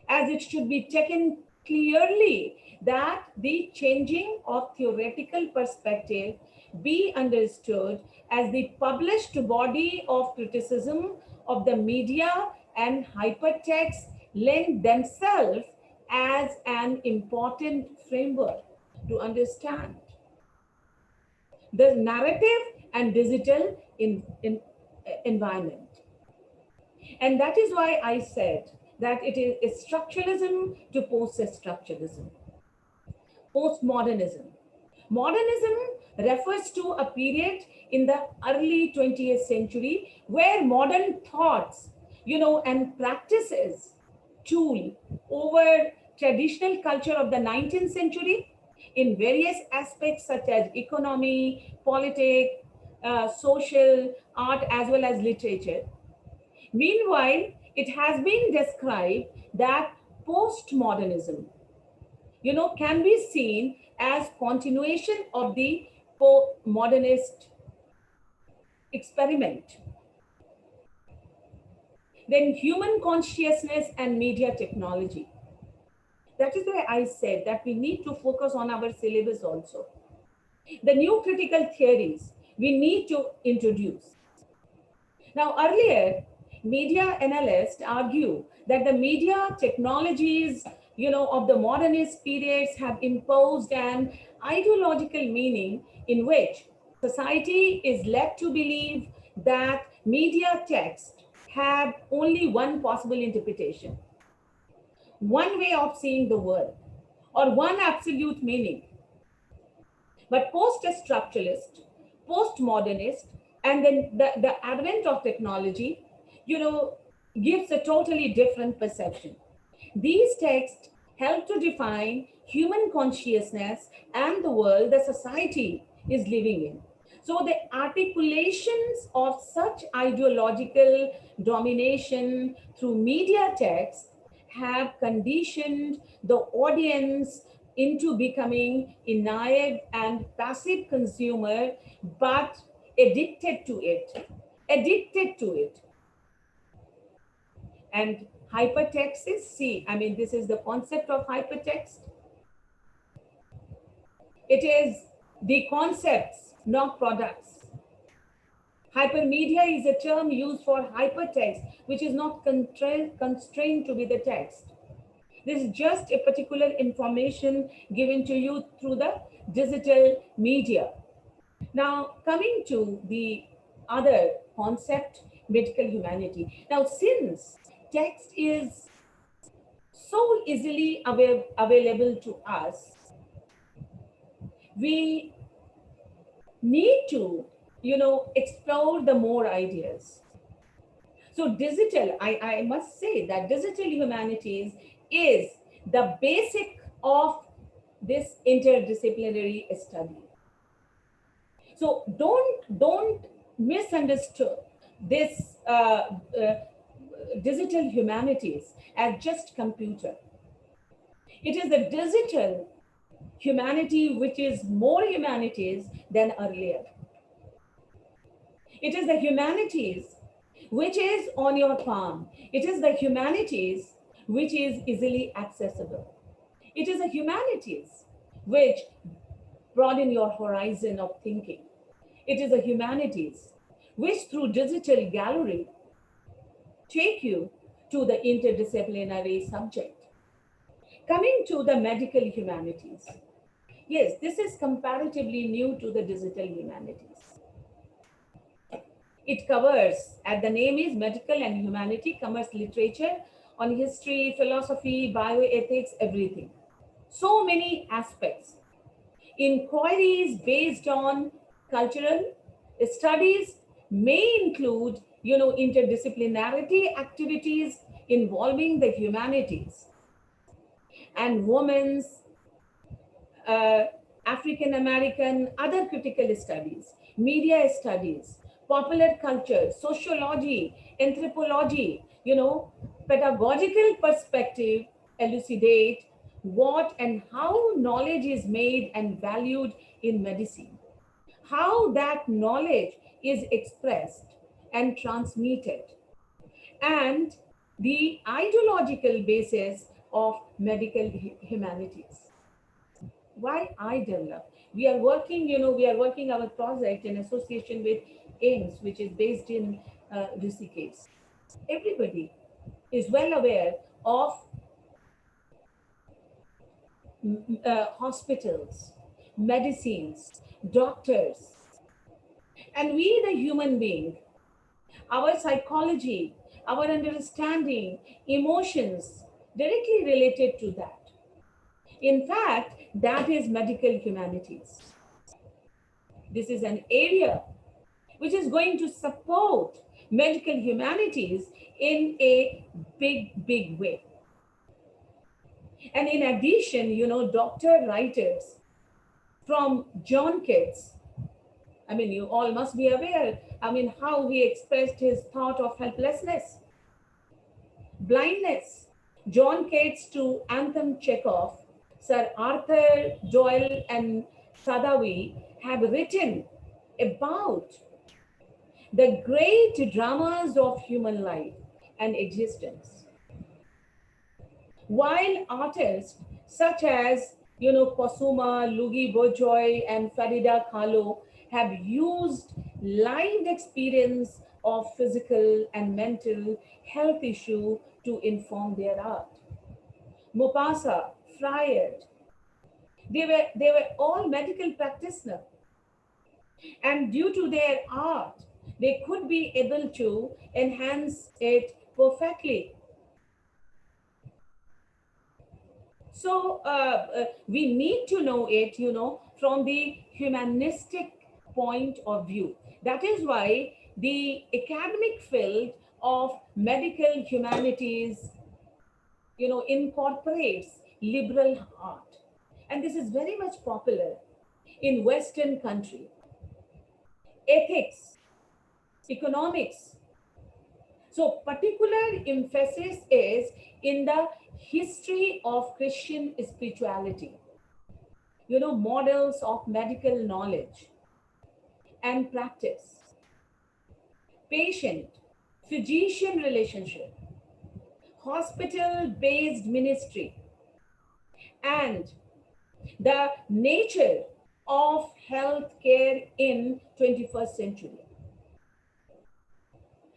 as it should be taken clearly that the changing of theoretical perspective be understood as the published body of criticism of the media, and hypertext lend themselves as an important framework to understand the narrative and digital environment. And that is why I said that it is structuralism to post-structuralism, postmodernism. Modernism refers to a period in the early 20th century where modern thoughts, and practices tool over traditional culture of the 19th century in various aspects such as economy, politics, social, art, as well as literature. Meanwhile, it has been described that postmodernism, can be seen as continuation of the modernist experiment. Then human consciousness and media technology. That is why I said that we need to focus on our syllabus also. The new critical theories we need to introduce. Now, earlier, media analysts argue that the media technologies, of the modernist periods have imposed an ideological meaning in which society is led to believe that media text have only one possible interpretation, one way of seeing the world, or one absolute meaning. But post-structuralist, postmodernist, and then the advent of technology, gives a totally different perception. These texts help to define human consciousness and the world the society is living in. So the articulations of such ideological domination through media text have conditioned the audience into becoming a naive and passive consumer, but addicted to it. And hypertext is, this is the concept of hypertext. It is the concepts, not products. Hypermedia is a term used for hypertext, which is not constrained to be the text. This is just a particular information given to you through the digital media. Now, coming to the other concept, medical humanity. Now, since text is so easily available to us, we need to, explore the more ideas. So digital, I must say that digital humanities is the basic of this interdisciplinary study. So don't misunderstand this digital humanities as just computer. It is the digital humanity which is more humanities than earlier. It is the humanities which is on your palm. It is the humanities which is easily accessible. It is the humanities which broaden your horizon of thinking. It is the humanities which through digital gallery take you to the interdisciplinary subject. Coming to the medical humanities. Yes, this is comparatively new to the digital humanities. It covers, as the name is, medical and humanity, covers literature on history, philosophy, bioethics, everything. So many aspects. Inquiries based on cultural studies may include, interdisciplinarity activities involving the humanities and women's, African American, other critical studies, media studies, popular culture, sociology, anthropology, pedagogical perspective elucidate what and how knowledge is made and valued in medicine, how that knowledge is expressed and transmitted, and the ideological basis of medical humanities. Why I develop? We are working our project in association with AIMS, which is based in Rishikesh. Everybody is well aware of hospitals, medicines, doctors, and we, the human being, our psychology, our understanding, emotions, directly related to that. In fact, that is medical humanities. This is an area which is going to support medical humanities in a big way. And in addition, doctor writers from John Keats, you all must be aware, how he expressed his thought of helplessness, blindness. John Keats to Anton Chekhov, Sir Arthur Doyle and Sadawi have written about the great dramas of human life and existence. While artists such as, Kosuma, Lugi Bojoy, and Farida Kahlo have used lived experience of physical and mental health issue to inform their art. Mopasa, Friar, they were all medical practitioners. And due to their art, they could be able to enhance it perfectly. So we need to know it, from the humanistic point of view. That is why the academic field of medical humanities, incorporates liberal art. And this is very much popular in Western country. Ethics, economics. So particular emphasis is in the history of Christian spirituality, models of medical knowledge and practice, patient, physician relationship, hospital-based ministry, and the nature of healthcare in 21st century.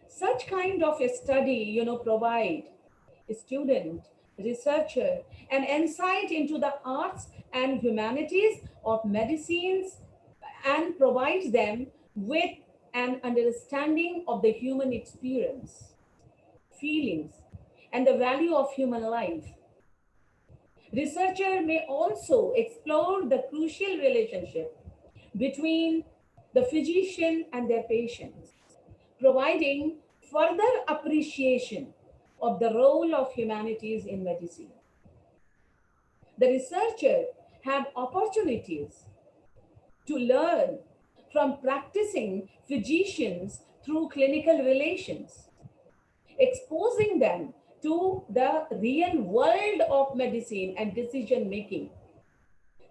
Such kind of a study, provide a student, researcher, an insight into the arts and humanities of medicines and provides them with an understanding of the human experience, feelings, and the value of human life. Researcher may also explore the crucial relationship between the physician and their patients, providing further appreciation of the role of humanities in medicine. The researcher have opportunities to learn from practicing physicians through clinical relations, exposing them to the real world of medicine and decision making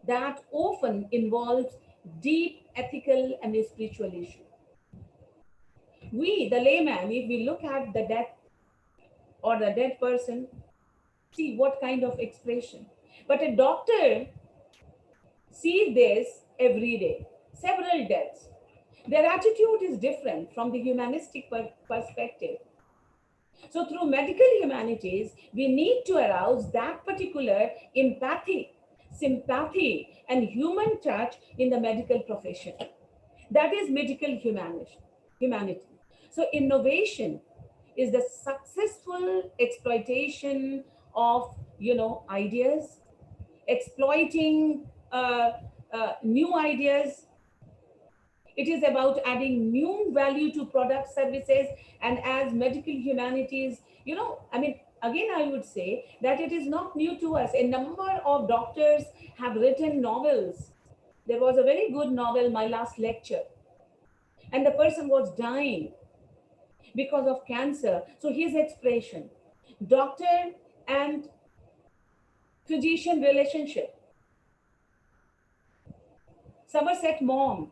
that often involves deep ethical and spiritual issues. We, the layman, if we look at the death or the dead person, see what kind of expression. But a doctor sees this every day, several deaths. Their attitude is different from the humanistic perspective. So through medical humanities, we need to arouse that particular empathy, sympathy, and human touch in the medical profession. That is medical humanity. So innovation is the successful exploitation of, ideas, exploiting new ideas. It is about adding new value to product services. And as medical humanities, again, I would say that it is not new to us. A number of doctors have written novels. There was a very good novel, My Last Lecture, and the person was dying because of cancer. So his expression, doctor and physician relationship. Somerset Maugham,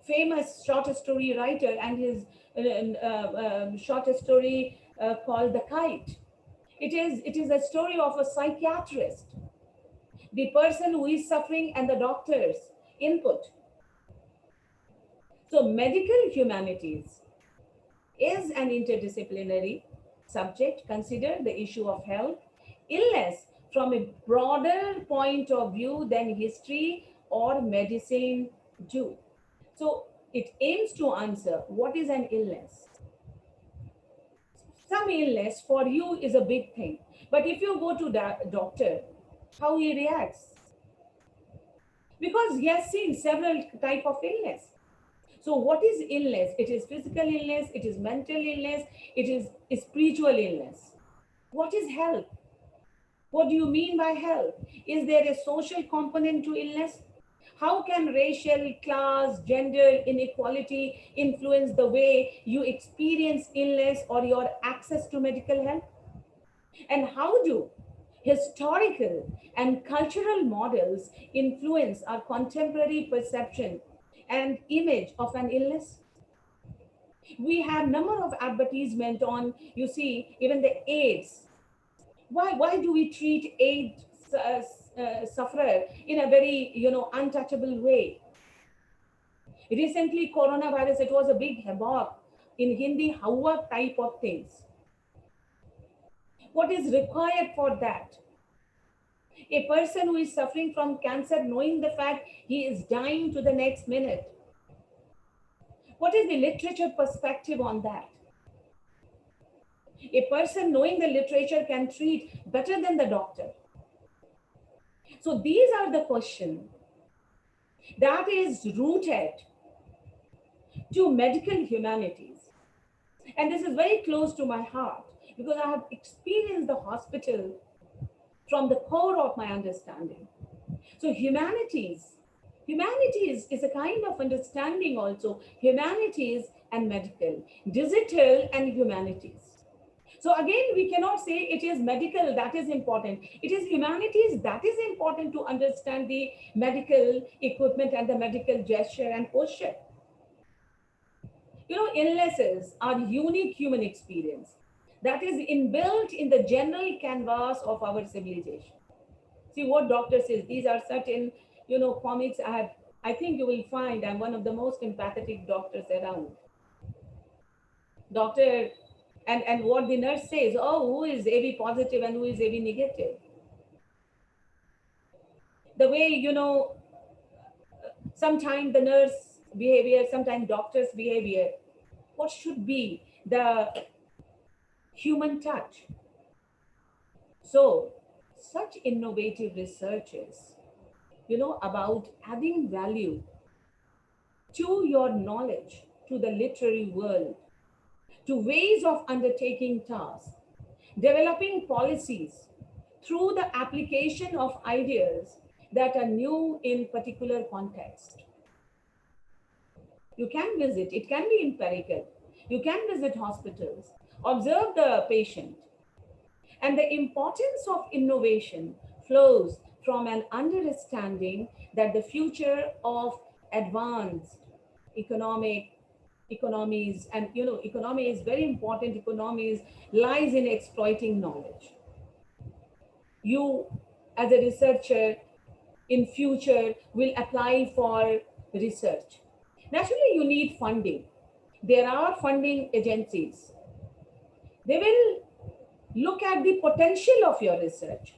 famous short story writer, and his short story called The Kite. It is a story of a psychiatrist, the person who is suffering and the doctor's input. So medical humanities is an interdisciplinary subject. Consider the issue of health, illness from a broader point of view than history or medicine do. So it aims to answer what is an illness. Some illness for you is a big thing, but if you go to the doctor, how he reacts? Because he has seen several type of illness. So what is illness? It is physical illness, it is mental illness, it is spiritual illness. What is health? What do you mean by health? Is there a social component to illness? How can racial, class, gender inequality influence the way you experience illness or your access to medical help? And how do historical and cultural models influence our contemporary perception and image of an illness? We have number of advertisement on, even the AIDS. Why do we treat AIDS sufferer in a very, untouchable way? Recently, coronavirus, it was a big havoc in Hindi, Hawa type of things. What is required for that? A person who is suffering from cancer, knowing the fact he is dying to the next minute. What is the literature perspective on that? A person knowing the literature can treat better than the doctor. So these are the questions that is rooted to medical humanities. And this is very close to my heart because I have experienced the hospital from the core of my understanding. So humanities is a kind of understanding also, humanities and medical, digital and humanities. So again, we cannot say it is medical that is important. It is humanities that is important to understand the medical equipment and the medical gesture and posture. Illnesses are unique human experience that is inbuilt in the general canvas of our civilization. See what doctor says. These are certain, comics I think you will find I'm one of the most empathetic doctors around. Doctor, and what the nurse says, who is AB positive and who is AB negative? The way, sometimes the nurse behavior, sometimes doctor's behavior, what should be the human touch? So such innovative researches, about adding value to your knowledge, to the literary world, to ways of undertaking tasks, developing policies through the application of ideas that are new in particular context. You can visit, it can be empirical. You can visit hospitals, observe the patient. And the importance of innovation flows from an understanding that the future of advanced economic, economies, and economy is very important. Economies lies in exploiting knowledge. You, as a researcher, in future will apply for research. Naturally, you need funding. There are funding agencies. They will look at the potential of your research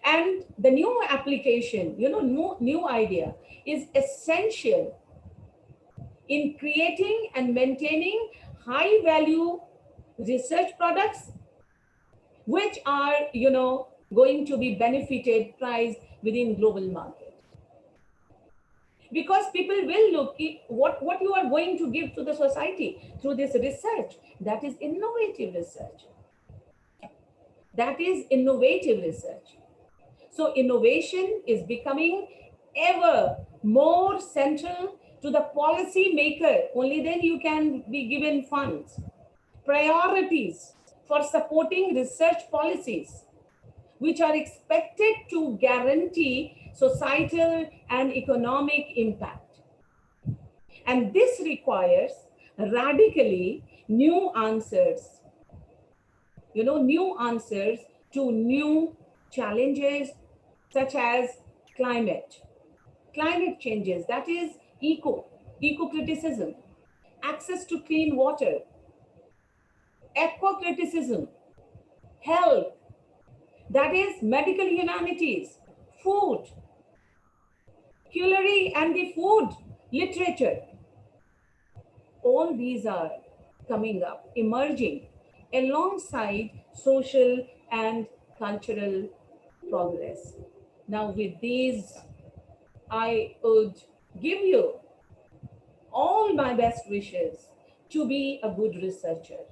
and the new application, new idea is essential in creating and maintaining high value research products, which are, going to be benefited, priced within global market. Because people will look at what you are going to give to the society through this research. That is innovative research. That is innovative research. So innovation is becoming ever more central to the policy maker. Only then you can be given funds. Priorities for supporting research policies, which are expected to guarantee societal and economic impact. And this requires radically new answers, new answers to new challenges such as climate changes, that is eco-criticism, access to clean water, eco-criticism, health, that is medical humanities, food, culinary and the food literature. All these are coming up, emerging alongside social and cultural progress. Now with these, I would give you all my best wishes to be a good researcher.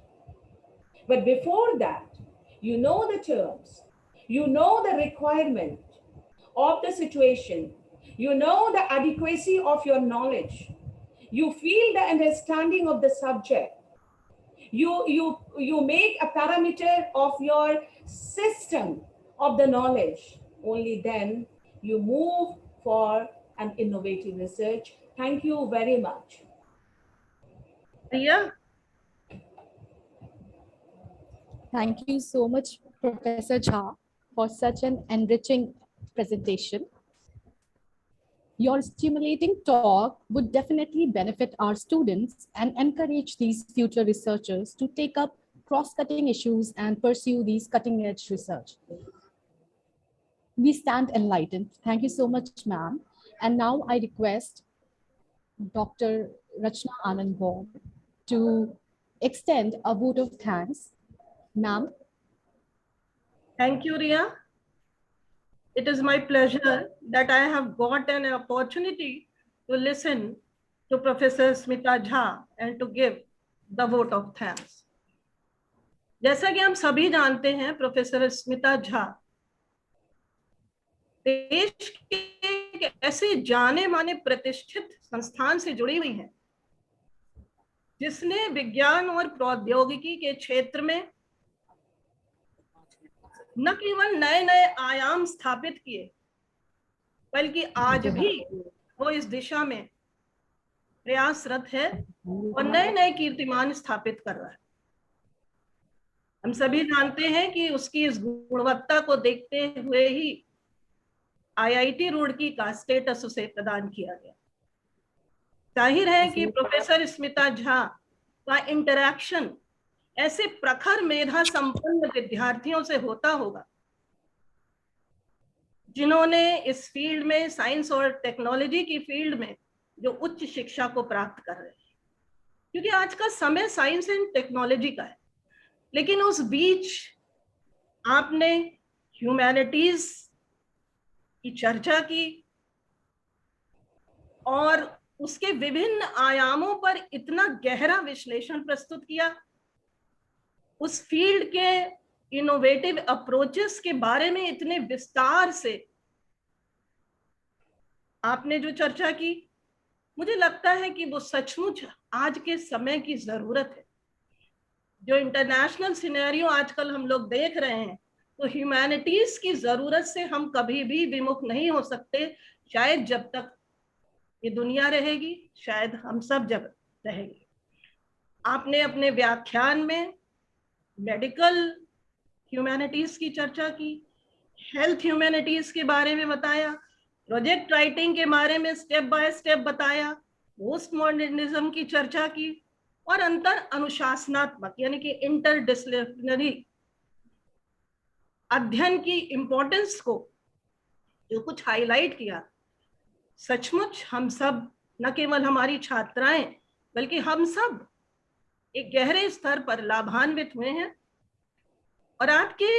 But before that, you know the terms, you know the requirement of the situation, you know the adequacy of your knowledge, you feel the understanding of the subject, you make a parameter of your system of the knowledge. Only then you move for an innovative research. Thank you very much. Priya? Thank you so much, Professor Jha, for such an enriching presentation. Your stimulating talk would definitely benefit our students and encourage these future researchers to take up cross-cutting issues and pursue these cutting-edge research. We stand enlightened. Thank you so much, ma'am. And now I request Dr. Rachna Anand to extend a vote of thanks. Ma'am. Thank you, Ria. It is my pleasure that I have got an opportunity to listen to Professor Smita Jha and to give the vote of thanks. जैसा कि हम सभी जानते हैं, professor Smita Jha देश के एक ऐसे जाने माने प्रतिष्ठित संस्थान से जुड़ी हुई हैं, जिसने विज्ञान और प्रौद्योगिकी के क्षेत्र में न केवल नए नए आयाम स्थापित किए, बल्कि आज भी वो इस दिशा में प्रयासरत है और नए नए कीर्तिमान स्थापित कर रहा है। हम सभी जानते हैं कि उसकी इस गुणवत्ता को देखते हुए ही IIT रुड़की का स्टेटस उसे प्रदान किया गया। जाहिर है कि प्रोफेसर स्मिता झा का इंटरैक्शन ऐसे प्रखर मेधा संपन्न विद्यार्थियों से होता होगा जिन्होंने इस फील्ड में, साइंस और टेक्नोलॉजी की फील्ड में जो उच्च शिक्षा को प्राप्त कर रहे हैं, क्योंकि आज का समय साइंस एंड टेक्नोलॉजी का है। लेकिन उस बीच आपने ह्यूमैनिटीज की चर्चा की और उसके विभिन्न आयामों पर इतना गहरा विश्लेषण प्रस्तुत किया, उस फील्ड के इनोवेटिव अप्रोचेस के बारे में इतने विस्तार से आपने जो चर्चा की, मुझे लगता है कि वो सचमुच आज के समय की जरूरत है। जो इंटरनेशनल सिनेरियो आजकल हम लोग देख रहे हैं, तो ह्यूमैनिटीज की जरूरत से हम कभी भी विमुख नहीं हो सकते। शायद जब तक ये दुनिया रहेगी, शायद हम सब जब रहेगी। आपने अपने व्याख्यान में मेडिकल ह्यूमैनिटीज की चर्चा की, हेल्थ ह्यूमैनिटीज के बारे में बताया, प्रोजेक्ट राइटिंग के बारे में स्टेप बाय स्टेप बताया, पोस्ट मॉडर्निज्म की चर्चा की, और अंतर अनुशासनात्मक यानी कि इंटरडिसिप्लिनरी अध्ययन की इंपॉर्टेंस को जो कुछ हाईलाइट किया। सचमुच हम सब, न केवल हमारी छात्राएं बल्कि हम सब एक गहरे स्तर पर लाभान्वित हुए हैं। और आपके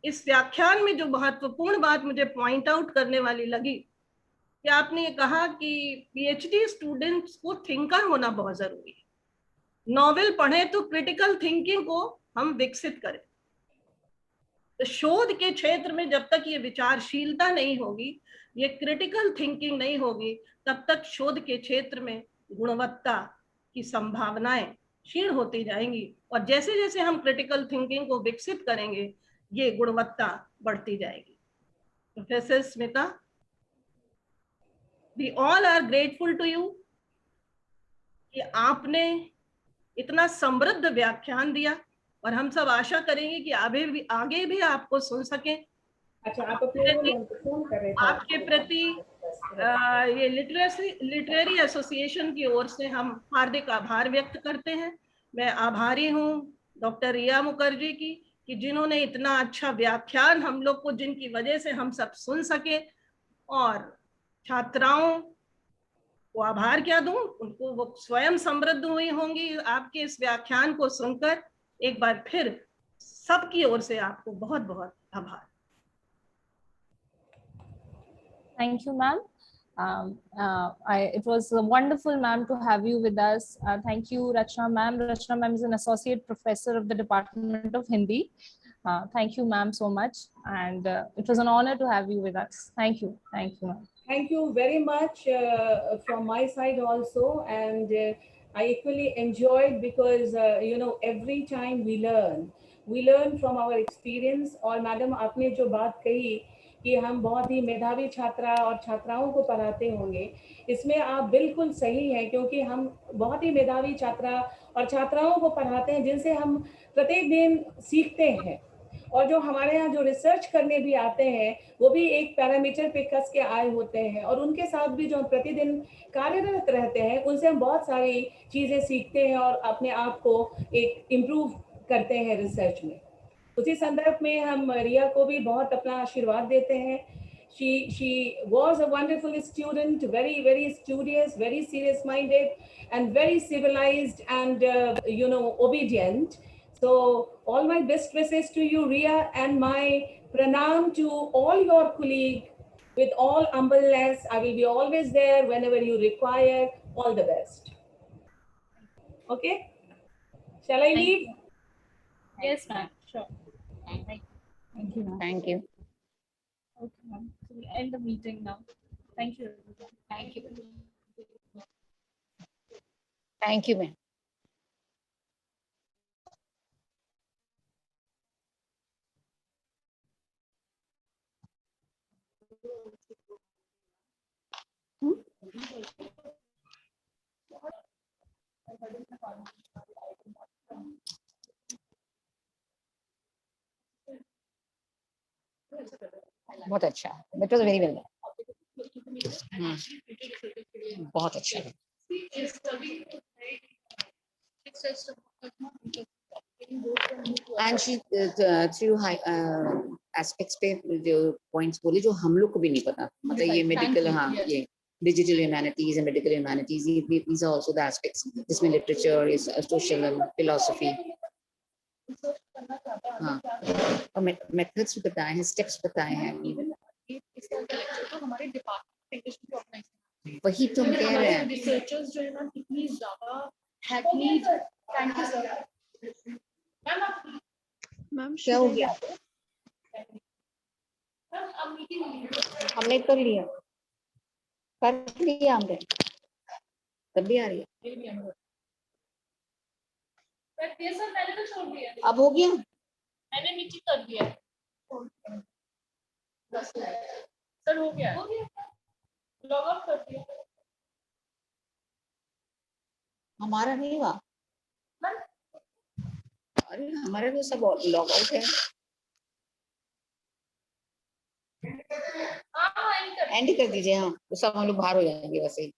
इस व्याख्यान में जो महत्वपूर्ण बात मुझे पॉइंट आउट करने वाली लगी कि आपने ये कहा कि पीएचडी स्टूडेंट्स को थिंकर होना बहुत जरूरी है। नॉवेल पढ़ें तो क्रिटिकल थिंकिंग को हम विकसित करें। तो शोध के क्षेत्र में जब तक ये विचारशीलता नहीं होगी, ये क्रिटिकल थिंकिंग नहीं होगी, तब तक शोध के क्षेत्र में गुणवत्ता की संभावनाएं क्षीण होती जाएंगी। और जैसे जैसे हम क्रिटिकल थिंकिंग को विकसित करेंगे, ये गुणवत्ता बढ़ती जाएगी। Professor Smita, we all are grateful to you कि आपने इतना समृद्ध व्याख्यान दिया, और हम सब आशा करेंगे कि आगे भी आपको सुन सकें। अच्छा, आप अपने फोन कर रहे थे। आपके प्रति ये लिटरेरी एसोसिएशन की ओर से हम हार्दिक आभार व्यक्त करते हैं। मैं आभारी हूँ डॉक्टर रिया मुखर्जी की कि जिन्होंने इतना अच्छा व्याख्यान हम लोग को, जिनकी वजह से हम सब सुन सके। और छात्राओं को आभार क्या दूं, उनको वो स्वयं समृद्ध हुई होंगी आपके इस व्याख्यान को सुनकर। एक बार फिर सबकी ओर से आपको बहुत बहुत आभार। Thank you, ma'am. It was wonderful, ma'am, to have you with us. Thank you, Rachna ma'am. Rachna ma'am is an associate professor of the Department of Hindi. Thank you, ma'am, so much. And it was an honor to have you with us. Thank you. Thank you, ma'am. Thank you very much from my side also. And I equally enjoyed because, every time we learn from our experience. और madam, आपने जो बात कही कि हम बहुत ही मेधावी छात्रा और छात्राओं को पढ़ाते होंगे, इसमें आप बिल्कुल सही हैं, क्योंकि हम बहुत ही मेधावी छात्रा और छात्राओं को पढ़ाते हैं जिनसे हम प्रत्येक दिन सीखते हैं। और जो हमारे यहाँ जो रिसर्च करने भी आते हैं, वो भी एक पैरामीटर पे कस के आए होते हैं, और उनके साथ भी जो हम प्रतिदिन कार्यरत रहते हैं, उनसे हम बहुत सारी चीज़ें सीखते हैं और अपने आप को एक इम्प्रूव करते हैं रिसर्च में। उसी संदर्भ में हम रिया को भी बहुत अपना आशीर्वाद देते हैं। She was a wonderful student, very, very studious, very serious minded, and very civilized and obedient. So all my best wishes to you, Ria, and my pranam to all your colleagues. With all humbleness, I will be always there whenever you require. All the best. Okay? Shall I leave? Yes, ma'am. Sure. Thank you, ma'am. Thank you. Okay, ma'am. So we'll end the meeting now. Thank you. Thank you. Thank you, ma'am. बहुत अच्छा, it was very well. बहुत अच्छा। And she threw aspects पे जो points बोले जो हम लोग को भी नहीं पता, मतलब ये मेडिकल, हाँ, ये digital humanities and medical humanities, these are also the aspects जिसमें literature is social and philosophy, हाँ, और methods भी बताए हैं, steps बताए हैं। वही तो हम कह रहे हैं, रिसर्चर्स जो है ना कितनी ज्यादा hackneyed. Thank you sir. Ma'am क्या हो गया? हमने कर लिया हमने, तब भी आ रही है। सर मैंने तो छोड़ दिया, अब हो गया, मैंने मीटिंग कर दिया। सर हो गया, लॉग आउट कर दिया। हमारा नहीं हुआ, अरे हमारे तो सब लॉग आउट है। एंड कर दीजिए, हाँ तो सब हम लोग बाहर हो जाएंगे वैसे ही।